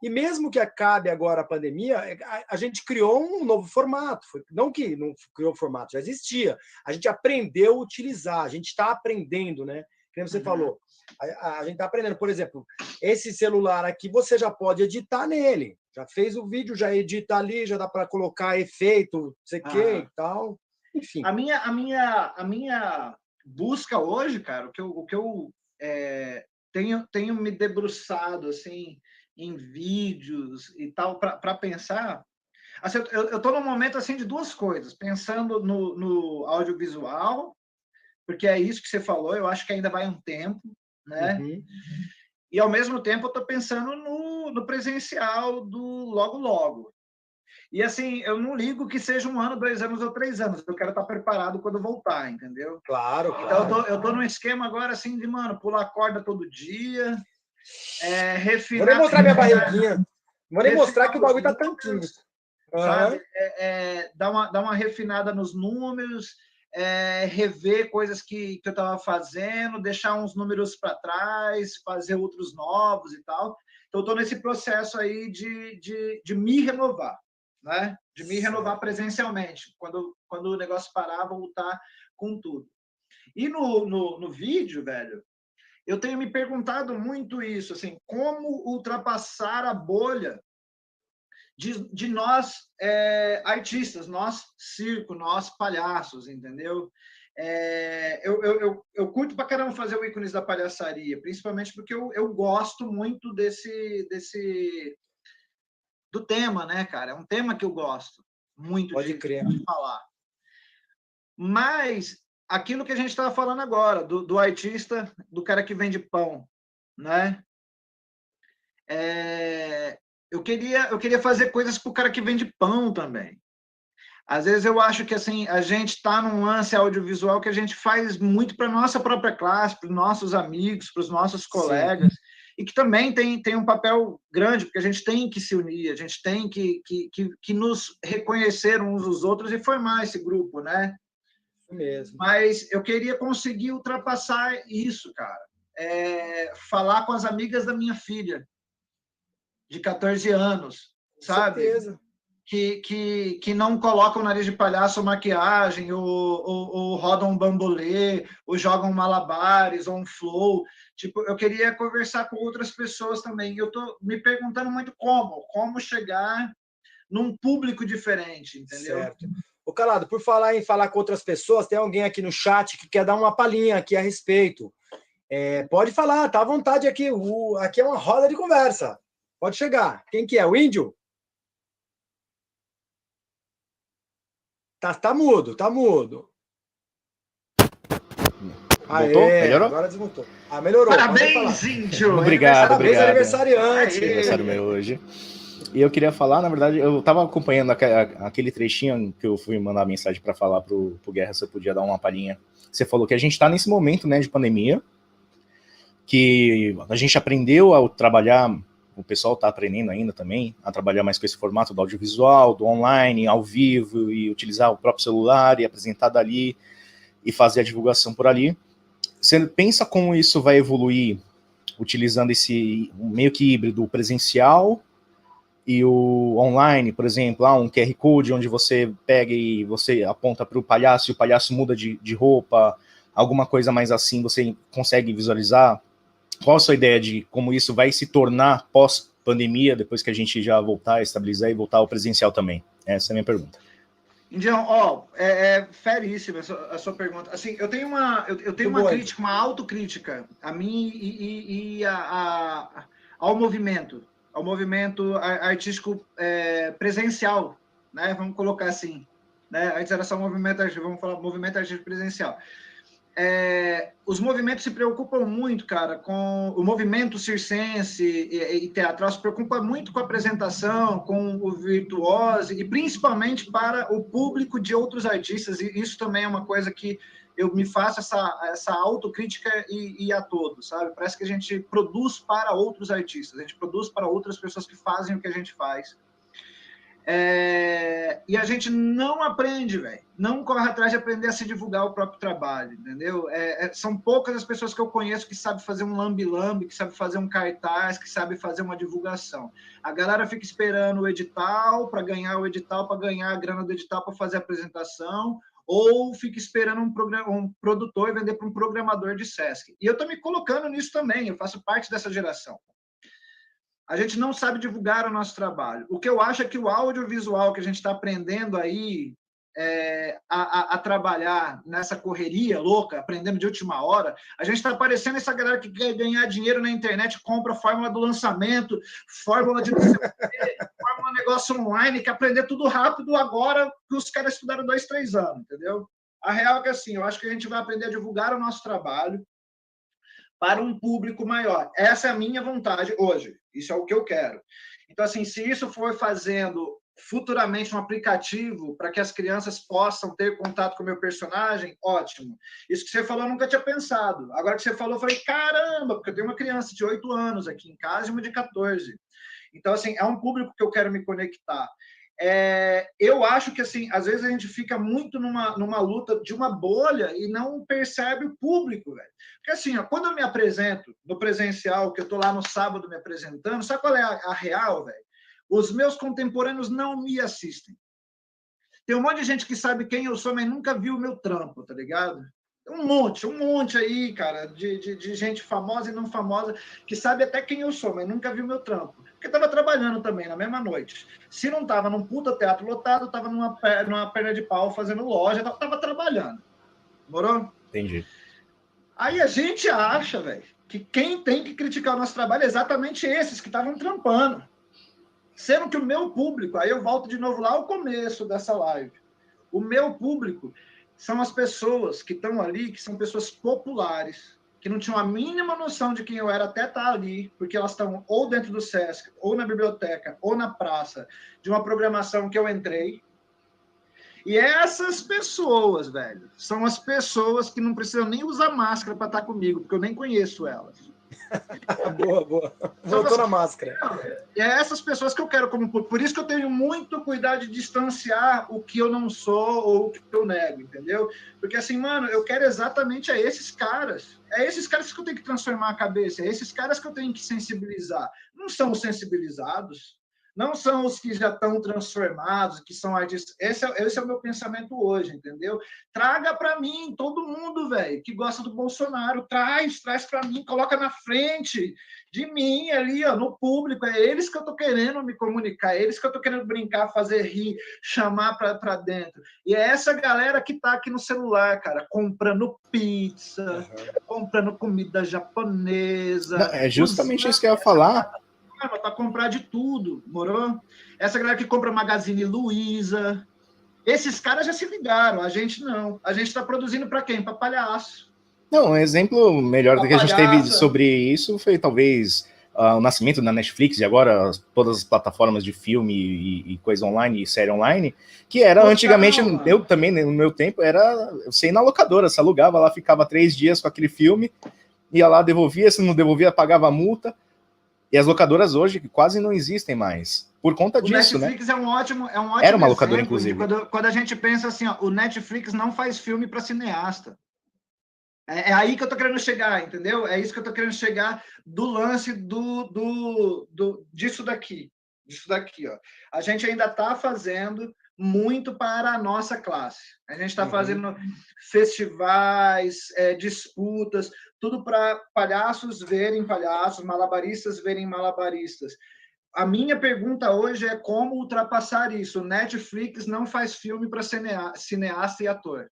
E mesmo que acabe agora a pandemia, a gente criou um novo formato. Não que não criou o formato, já existia. A gente aprendeu a utilizar, a gente está aprendendo, né? Como você falou. A gente está aprendendo. Por exemplo, esse celular aqui, você já pode editar nele. Já fez o vídeo, já edita ali, já dá para colocar efeito, não sei o que e tal. Enfim. A minha busca hoje, cara, o que eu tenho me debruçado assim, em vídeos e tal, para pensar. Assim, eu estou num momento assim, de duas coisas. Pensando no audiovisual, porque é isso que você falou, eu acho que ainda vai um tempo, né? E, ao mesmo tempo, eu estou pensando no presencial do logo. E, assim, eu não ligo que seja 1 ano, 2 anos ou 3 anos. Eu quero estar preparado quando voltar, entendeu? Claro. Então, eu tô num esquema agora, assim, de, mano, pular corda todo dia, refinar... Vou nem mostrar minha barriguinha. Vou nem mostrar que o bagulho tá tanquinho. Sabe? Dar uma refinada nos números... rever coisas que eu estava fazendo, deixar uns números para trás, fazer outros novos e tal. Então, eu estou nesse processo aí de me renovar, né? De me renovar presencialmente. Quando o negócio parar, voltar com tudo. E no vídeo, velho, eu tenho me perguntado muito isso, assim, como ultrapassar a bolha de nós artistas, nós circo, nós palhaços, entendeu? Eu curto pra caramba fazer o ícones da palhaçaria, principalmente porque eu gosto muito do tema, né, cara? É um tema que eu gosto muito de falar. Mas aquilo que a gente estava falando agora, do artista, do cara que vende pão, né? Eu queria fazer coisas para o cara que vende pão também. Às vezes eu acho que assim a gente está num lance audiovisual que a gente faz muito para nossa própria classe, para os nossos amigos, para os nossos colegas, e que também tem um papel grande, porque a gente tem que se unir, a gente tem que nos reconhecer uns aos outros e formar esse grupo, né? Mesmo. Mas eu queria conseguir ultrapassar isso, cara. Falar com as amigas da minha filha, de 14 anos, sabe? Certeza. Que não colocam nariz de palhaço ou maquiagem, ou rodam um bambolê, ou jogam malabares, ou um flow. Tipo, eu queria conversar com outras pessoas também. Eu tô me perguntando muito como chegar num público diferente, entendeu? Certo. Ô, Calado, por falar em falar com outras pessoas, tem alguém aqui no chat que quer dar uma palhinha aqui a respeito. Pode falar, tá à vontade aqui. Aqui é uma roda de conversa. Pode chegar. Quem que é? O Índio? Tá mudo, tá mudo. Voltou? Melhorou? Agora desmontou. Melhorou. Parabéns, Índio! Obrigado. Parabéns, aniversariante. Aniversário meu hoje. E eu queria falar, na verdade, eu estava acompanhando aquele trechinho que eu fui mandar mensagem para falar pro Guerra se eu podia dar uma palhinha. Você falou que a gente está nesse momento, né, de pandemia, que a gente aprendeu a trabalhar, o pessoal está aprendendo ainda também, a trabalhar mais com esse formato do audiovisual, do online, ao vivo, e utilizar o próprio celular e apresentar dali e fazer a divulgação por ali. Você pensa como isso vai evoluir utilizando esse meio que híbrido presencial e o online, por exemplo, um QR Code onde você pega e você aponta para o palhaço e o palhaço muda de roupa, alguma coisa mais assim, você consegue visualizar? Qual a sua ideia de como isso vai se tornar pós-pandemia, depois que a gente já voltar a estabilizar e voltar ao presencial também? Essa é a minha pergunta. Indião, feríssima a sua pergunta. Assim, eu tenho uma crítica, uma autocrítica a mim e ao movimento artístico presencial, né? Vamos colocar assim, né? Antes era só movimento artístico, vamos falar movimento artístico presencial. Os movimentos se preocupam muito, cara, com o movimento circense e teatral, se preocupa muito com a apresentação, com o virtuose, e principalmente para o público de outros artistas, e isso também é uma coisa que eu me faço essa autocrítica e a todos, sabe? Parece que a gente produz para outros artistas, a gente produz para outras pessoas que fazem o que a gente faz. E a gente não aprende, velho. Não corre atrás de aprender a se divulgar o próprio trabalho, entendeu? São poucas as pessoas que eu conheço que sabem fazer um lambi-lambi, que sabem fazer um cartaz, que sabem fazer uma divulgação. A galera fica esperando o edital para ganhar o edital, para ganhar a grana do edital para fazer a apresentação, ou fica esperando um produtor vender para um programador de Sesc. E eu estou me colocando nisso também, eu faço parte dessa geração. A gente não sabe divulgar o nosso trabalho. O que eu acho é que o audiovisual que a gente está aprendendo aí a trabalhar nessa correria louca, aprendendo de última hora, a gente está parecendo essa galera que quer ganhar dinheiro na internet, compra a fórmula do lançamento, fórmula de fórmula negócio online, quer aprender tudo rápido agora que os caras estudaram 2, 3 anos, entendeu? A real é que assim, eu acho que a gente vai aprender a divulgar o nosso trabalho para um público maior. Essa é a minha vontade hoje. Isso é o que eu quero. Então, assim, se isso for fazendo futuramente um aplicativo para que as crianças possam ter contato com o meu personagem, ótimo. Isso que você falou, eu nunca tinha pensado. Agora que você falou, eu falei, caramba, porque eu tenho uma criança de 8 anos aqui em casa e uma de 14. Então, assim, é um público que eu quero me conectar. Eu acho que, assim, às vezes a gente fica muito numa luta de uma bolha e não percebe o público, velho. Porque, assim, ó, quando eu me apresento no presencial, que eu tô lá no sábado me apresentando, sabe qual é a real, velho? Os meus contemporâneos não me assistem. Tem um monte de gente que sabe quem eu sou, mas nunca viu o meu trampo, tá ligado? Um monte aí, cara, de gente famosa e não famosa, que sabe até quem eu sou, mas nunca viu o meu trampo. Porque estava trabalhando também na mesma noite. Se não estava num puta teatro lotado, estava numa perna de pau fazendo loja, estava trabalhando. Morou? Entendi. Aí a gente acha, velho, que quem tem que criticar o nosso trabalho é exatamente esses que estavam trampando. Sendo que o meu público, aí eu volto de novo lá ao começo dessa live, o meu público são as pessoas que estão ali, que são pessoas populares, que não tinham a mínima noção de quem eu era até estar ali, porque elas estão ou dentro do Sesc, ou na biblioteca, ou na praça, de uma programação que eu entrei. E essas pessoas, velho, são as pessoas que não precisam nem usar máscara para estar comigo, porque eu nem conheço elas. Boa. Voltou na máscara. E é essas pessoas que eu quero como público. Por isso que eu tenho muito cuidado de distanciar o que eu não sou ou o que eu nego, entendeu? Porque assim, mano, eu quero exatamente esses caras. É esses caras que eu tenho que transformar a cabeça. É esses caras que eu tenho que sensibilizar. Não são os sensibilizados. Não são os que já estão transformados, que são artistas. Esse é o meu pensamento hoje, entendeu? Traga para mim, todo mundo, velho, que gosta do Bolsonaro, traz para mim, coloca na frente de mim ali, ó, no público. É eles que eu tô querendo me comunicar, é eles que eu tô querendo brincar, fazer rir, chamar para dentro. E é essa galera que tá aqui no celular, cara, comprando pizza, comprando comida japonesa. Não, é justamente isso que eu ia falar. Para comprar de tudo, morou? Essa galera que compra Magazine Luiza, esses caras já se ligaram, a gente não. A gente está produzindo para quem? Para palhaço. Não, um exemplo melhor do que a gente teve sobre isso foi talvez o nascimento da Netflix e agora todas as plataformas de filme e coisa online e série online, que era antigamente, eu também, no meu tempo, era você ir na locadora, se alugava lá, ficava 3 dias com aquele filme, ia lá, devolvia, se não devolvia, pagava a multa. E as locadoras hoje quase não existem mais. Por conta disso, né? O Netflix é um ótimo era uma locadora, inclusive. Quando a gente pensa assim, ó, o Netflix não faz filme para cineasta. É aí que eu tô querendo chegar, entendeu? É isso que eu tô querendo chegar do lance disso daqui. Disso daqui, ó. A gente ainda está fazendo muito para a nossa classe. A gente está fazendo festivais, disputas, tudo para palhaços verem palhaços, malabaristas verem malabaristas. A minha pergunta hoje é como ultrapassar isso. O Netflix não faz filme para cineasta e ator.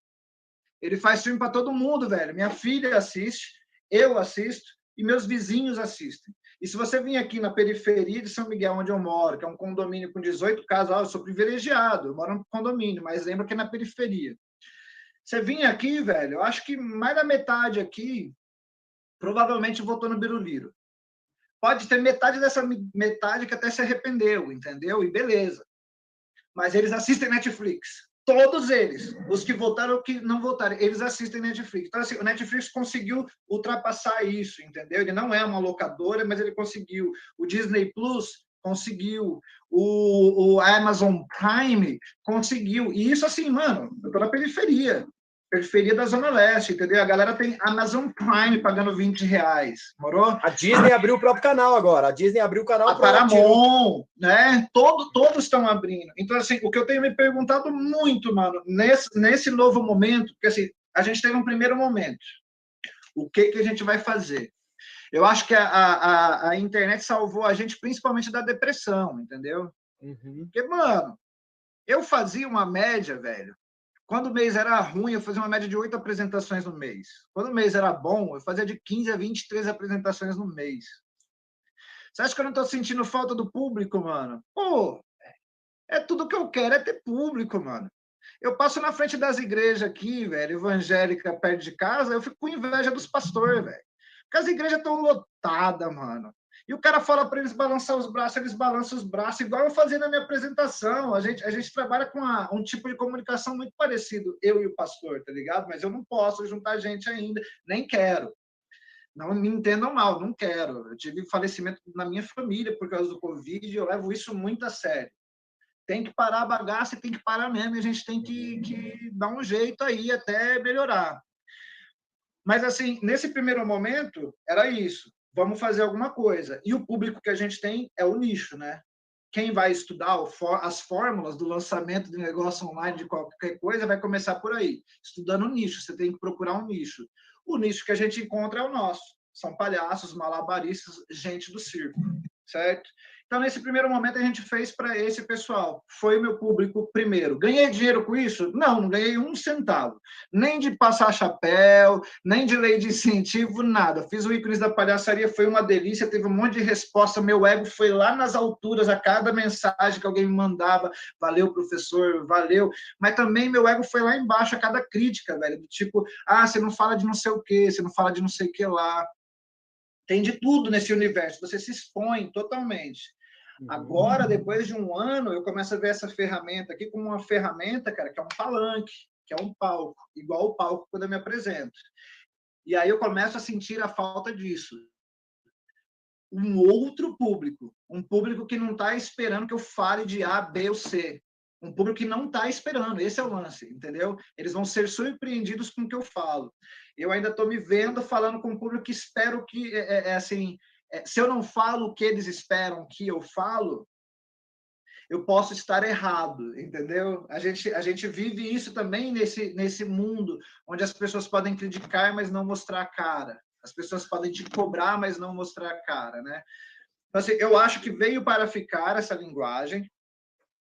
Ele faz filme para todo mundo, velho. Minha filha assiste, eu assisto, e meus vizinhos assistem. E se você vir aqui na periferia de São Miguel, onde eu moro, que é um condomínio com 18 casas, eu sou privilegiado, eu moro num condomínio, mas lembra que é na periferia. Você vinha aqui, velho, eu acho que mais da metade aqui provavelmente votou no Biruliro. Pode ter metade dessa metade que até se arrependeu, entendeu? E beleza. Mas eles assistem Netflix. Todos eles. Os que votaram ou que não votaram, eles assistem Netflix. Então, assim, o Netflix conseguiu ultrapassar isso, entendeu? Ele não é uma locadora, mas ele conseguiu. O Disney Plus conseguiu. O Amazon Prime conseguiu. E isso, assim, mano, eu tô na periferia da Zona Leste, entendeu? A galera tem Amazon Prime pagando R$20, morou? A Disney abriu o próprio canal agora. A Disney abriu o canal a Paramount, né? Todos estão abrindo. Então, assim, o que eu tenho me perguntado muito, mano, nesse novo momento, porque assim, a gente teve um primeiro momento. O que a gente vai fazer? Eu acho que a internet salvou a gente principalmente da depressão, entendeu? Uhum. Porque, mano, eu fazia uma média, velho. Quando o mês era ruim, eu fazia uma média de 8 apresentações no mês. Quando o mês era bom, eu fazia de 15 a 23 apresentações no mês. Você acha que eu não estou sentindo falta do público, mano? Pô, é tudo que eu quero, é ter público, mano. Eu passo na frente das igrejas aqui, velho, evangélica, perto de casa, eu fico com inveja dos pastores, velho. Porque as igrejas estão lotadas, mano. E o cara fala para eles balançar os braços, eles balançam os braços, igual eu fazia na minha apresentação. A gente trabalha com um tipo de comunicação muito parecido, eu e o pastor, tá ligado? Mas eu não posso juntar gente ainda, nem quero. Não me entendam mal, não quero. Eu tive falecimento na minha família por causa do Covid e eu levo isso muito a sério. Tem que parar a bagaça e tem que parar mesmo, e a gente tem que dar um jeito aí até melhorar. Mas, assim, nesse primeiro momento, era isso. Vamos fazer alguma coisa. E o público que a gente tem é o nicho, né? Quem vai estudar as fórmulas do lançamento de negócio online de qualquer coisa vai começar por aí, estudando o nicho. Você tem que procurar um nicho. O nicho que a gente encontra é o nosso. São palhaços, malabaristas, gente do circo, certo? Então, nesse primeiro momento, a gente fez para esse pessoal. Foi o meu público primeiro. Ganhei dinheiro com isso? Não ganhei um centavo. Nem de passar chapéu, nem de lei de incentivo, nada. Fiz o ícones da palhaçaria, foi uma delícia, teve um monte de resposta. Meu ego foi lá nas alturas a cada mensagem que alguém me mandava. Valeu, professor, valeu. Mas também meu ego foi lá embaixo a cada crítica, velho. Do tipo, você não fala de não sei o quê, você não fala de não sei o que lá. Tem de tudo nesse universo, você se expõe totalmente. Agora, depois de um ano, eu começo a ver essa ferramenta aqui como uma ferramenta, cara, que é um palanque, que é um palco, igual o palco quando eu me apresento. E aí eu começo a sentir a falta disso. Um outro público, um público que não está esperando que eu fale de A, B ou C. Um público que não está esperando, esse é o lance, entendeu? Eles vão ser surpreendidos com o que eu falo. Eu ainda estou me vendo falando com um público que espero que, assim, se eu não falo o que eles esperam que eu falo, eu posso estar errado, entendeu? A gente vive isso também nesse mundo, onde as pessoas podem criticar, mas não mostrar a cara. As pessoas podem te cobrar, mas não mostrar a cara, né? Então, assim, eu acho que veio para ficar essa linguagem,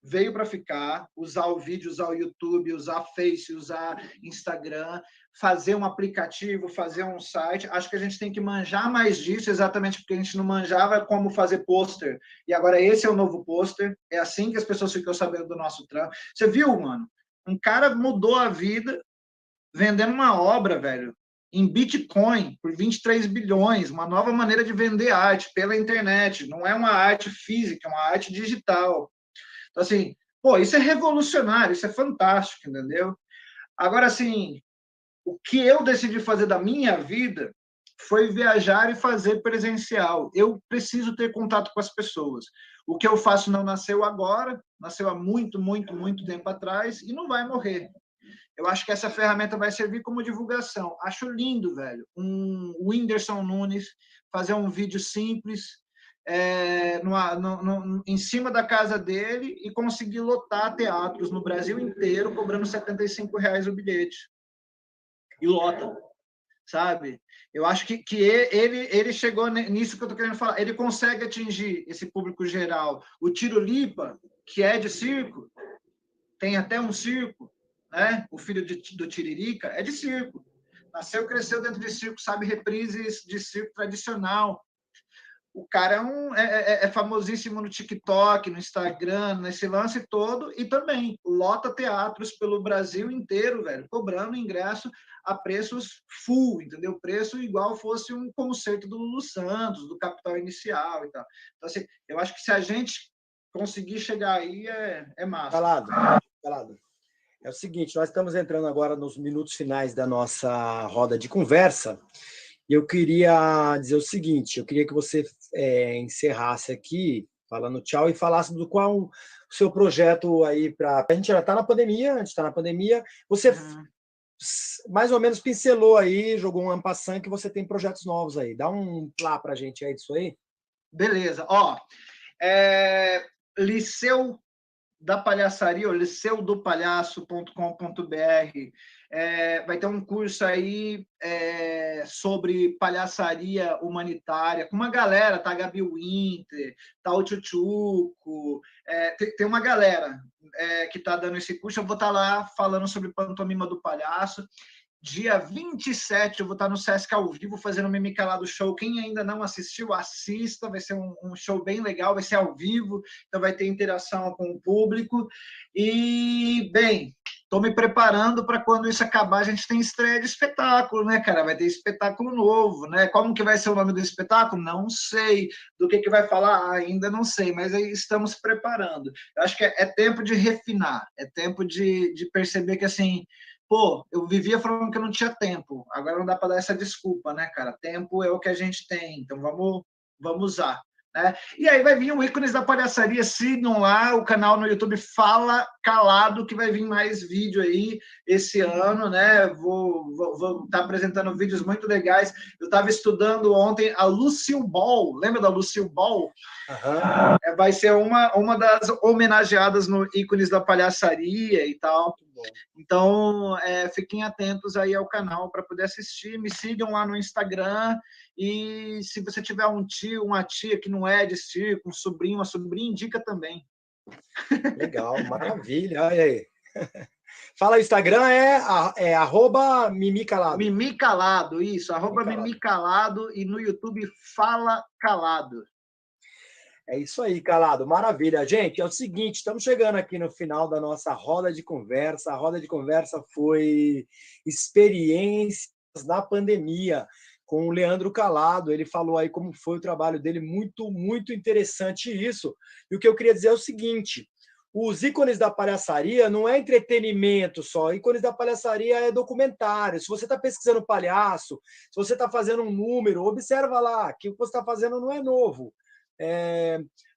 veio para ficar, usar o vídeo, usar o YouTube, usar Face, usar Instagram, fazer um aplicativo, fazer um site. Acho que a gente tem que manjar mais disso, exatamente porque a gente não manjava como fazer pôster. E agora esse é o novo pôster. É assim que as pessoas ficam sabendo do nosso trampo. Você viu, mano? Um cara mudou a vida vendendo uma obra, velho, em Bitcoin, por 23 bilhões. Uma nova maneira de vender arte pela internet. Não é uma arte física, é uma arte digital. Então, assim, pô, isso é revolucionário, isso é fantástico, entendeu? Agora, assim, o que eu decidi fazer da minha vida foi viajar e fazer presencial. Eu preciso ter contato com as pessoas. O que eu faço não nasceu agora, nasceu há muito, muito, muito tempo atrás e não vai morrer. Eu acho que essa ferramenta vai servir como divulgação. Acho lindo, velho, o Whindersson Nunes fazer um vídeo simples, em cima da casa dele e conseguir lotar teatros no Brasil inteiro, cobrando R$75 o bilhete. E lota, sabe? Eu acho que ele chegou nisso que eu estou querendo falar. Ele consegue atingir esse público geral. O Tiro Lipa, que é de circo, tem até um circo, né? O filho do Tiririca é de circo. nasceu, cresceu dentro de circo, sabe reprises de circo tradicional. O cara é famosíssimo no TikTok, no Instagram, nesse lance todo, e também lota teatros pelo Brasil inteiro, velho, cobrando ingresso a preços full, entendeu? Preço igual fosse um concerto do Lulu Santos, do Capital Inicial e tal. Então, assim, eu acho que se a gente conseguir chegar aí, é massa. Calado. É o seguinte, nós estamos entrando agora nos minutos finais da nossa roda de conversa, e eu queria dizer o seguinte, eu queria que você encerrasse aqui, falando tchau, e falasse do qual o seu projeto aí para... A gente já está na pandemia, você mais ou menos pincelou aí, jogou um ampassant que você tem projetos novos aí. Dá um plá para a gente aí disso aí. Beleza. Liceu da Palhaçaria, ou liceudopalhaço.com.br, vai ter um curso aí sobre palhaçaria humanitária, com uma galera, tá? Gabi Winter, tá o Tchutchuco, tem uma galera que tá dando esse curso, eu vou estar lá falando sobre pantomima do palhaço. Dia 27, eu vou estar no Sesc ao vivo, fazendo o Mimi Calado Show. Quem ainda não assistiu, assista. Vai ser um show bem legal, vai ser ao vivo, então vai ter interação com o público. E, bem, estou me preparando para quando isso acabar, a gente tem estreia de espetáculo, né, cara? Vai ter espetáculo novo, né? Como que vai ser o nome do espetáculo? Não sei. Do que vai falar? Ainda não sei, mas aí estamos preparando. Eu acho que é tempo de refinar, é tempo de perceber que, assim, pô, eu vivia falando que eu não tinha tempo. Agora não dá para dar essa desculpa, né, cara? Tempo é o que a gente tem, então vamos usar. Né? E aí vai vir o Ícones da Palhaçaria, sigam lá o canal no YouTube Fala Calado, que vai vir mais vídeo aí esse ano, né? Vou estar apresentando vídeos muito legais. Eu estava estudando ontem a Lucille Ball, lembra da Lucille Ball? Uhum. Vai ser uma das homenageadas no Ícones da Palhaçaria e tal. Então, fiquem atentos aí ao canal para poder assistir. Me sigam lá no Instagram. E se você tiver um tio, uma tia que não é de circo, um sobrinho, uma sobrinha, indica também. Legal, maravilha. Olha aí. Fala, o Instagram é @Mimi Calado. Mimi Calado, isso. @Mimi Calado e no YouTube Fala Calado. É isso aí, Calado. Maravilha. Gente, é o seguinte, estamos chegando aqui no final da nossa roda de conversa. A roda de conversa foi experiências na pandemia com o Leandro Calado. Ele falou aí como foi o trabalho dele, muito, muito interessante isso. E o que eu queria dizer é o seguinte, os Ícones da Palhaçaria não é entretenimento só, Ícones da Palhaçaria é documentário. Se você está pesquisando palhaço, se você está fazendo um número, observa lá que o que você está fazendo não é novo.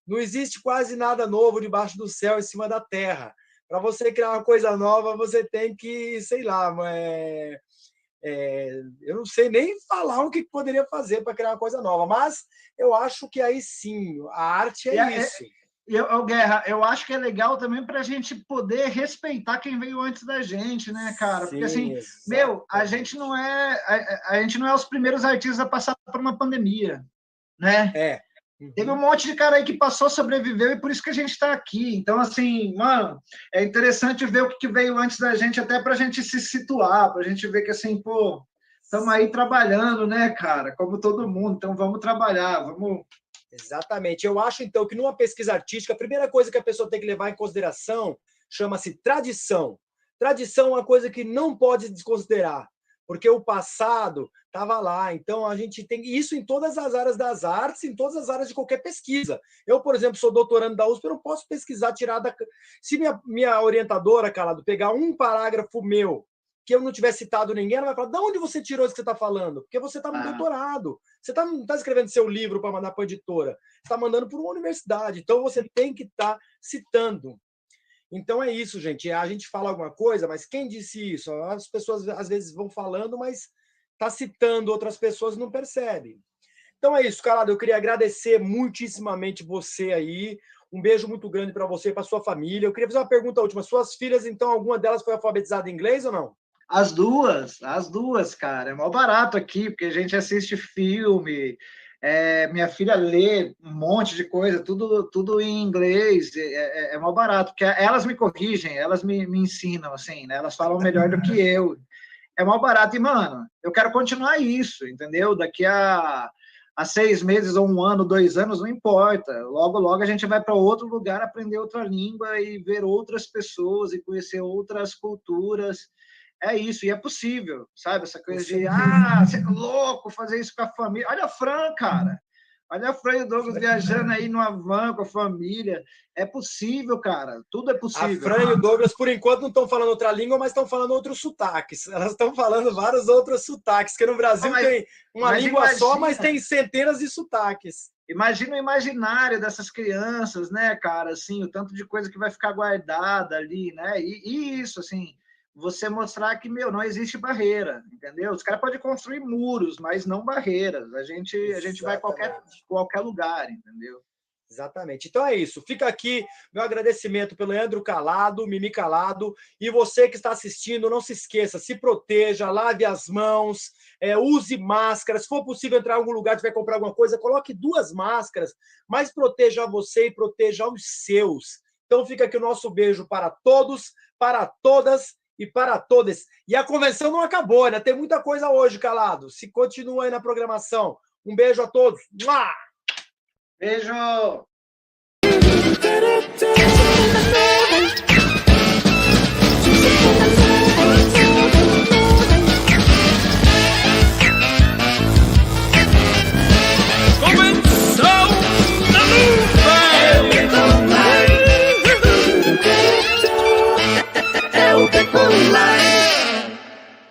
Não existe quase nada novo debaixo do céu, em cima da terra. Para você criar uma coisa nova, você tem que, sei lá, eu não sei nem falar o que poderia fazer para criar uma coisa nova, mas eu acho que aí sim, a arte é isso. Guerra, eu acho que é legal também para a gente poder respeitar quem veio antes da gente, né, cara? Porque assim, exatamente. A gente não é os primeiros artistas a passar por uma pandemia, né? Teve um monte de cara aí que passou, sobreviveu, e por isso que a gente está aqui. Então, assim, mano, é interessante ver o que veio antes da gente, até para a gente se situar, para a gente ver que, assim, pô, estamos aí trabalhando, né, cara? Como todo mundo, então vamos trabalhar, vamos... Exatamente. Eu acho, então, que numa pesquisa artística, a primeira coisa que a pessoa tem que levar em consideração chama-se tradição. Tradição é uma coisa que não pode desconsiderar, porque o passado estava lá. Então, a gente tem isso em todas as áreas das artes, em todas as áreas de qualquer pesquisa. Eu, por exemplo, sou doutorando da USP, eu não posso pesquisar, tirar da... Se minha orientadora, Calado, pegar um parágrafo meu que eu não tiver citado ninguém, ela vai falar, de onde você tirou isso que você está falando? Porque você está no doutorado. Você não está escrevendo seu livro para mandar para a editora. Você está mandando para uma universidade. Então, você tem que estar citando. Então, é isso, gente. A gente fala alguma coisa, mas quem disse isso? As pessoas, às vezes, vão falando, mas está citando outras pessoas e não percebe. Então, é isso, Calado. Eu queria agradecer muitíssimamente você aí. Um beijo muito grande para você e para sua família. Eu queria fazer uma pergunta última. Suas filhas, então, alguma delas foi alfabetizada em inglês ou não? As duas, cara. É mó barato aqui, porque a gente assiste filme, minha filha lê um monte de coisa, tudo em inglês, é mó barato, porque elas me corrigem, elas me ensinam, assim, né? Elas falam melhor do que eu. é mal barato. E, mano, eu quero continuar isso, entendeu? Daqui a 6 meses, ou 1 ano, 2 anos, não importa. Logo, logo a gente vai para outro lugar, aprender outra língua e ver outras pessoas e conhecer outras culturas. É isso, e é possível, sabe? Essa coisa de, você é louco fazer isso com a família. Olha a Fran, cara. Olha a Fran e o Douglas viajando aí numa van com a família. É possível, cara. Tudo é possível. A Fran e o Douglas, por enquanto, não estão falando outra língua, mas estão falando outros sotaques. Elas estão falando vários outros sotaques, que no Brasil tem uma língua só, mas tem centenas de sotaques. Imagina o imaginário dessas crianças, né, cara? Assim, o tanto de coisa que vai ficar guardada ali, né? E isso, assim, você mostrar que, não existe barreira, entendeu? Os caras podem construir muros, mas não barreiras. A gente vai a qualquer lugar, entendeu? Exatamente. Então é isso. Fica aqui meu agradecimento pelo Leandro Calado, Mimi Calado. E você que está assistindo, não se esqueça, se proteja, lave as mãos, use máscara. Se for possível entrar em algum lugar, tiver que comprar alguma coisa, coloque 2 máscaras, mas proteja você e proteja os seus. Então fica aqui o nosso beijo para todos, para todas e para todas. E a convenção não acabou, né? Tem muita coisa hoje, Calado. Se continua aí na programação. Um beijo a todos. Beijo!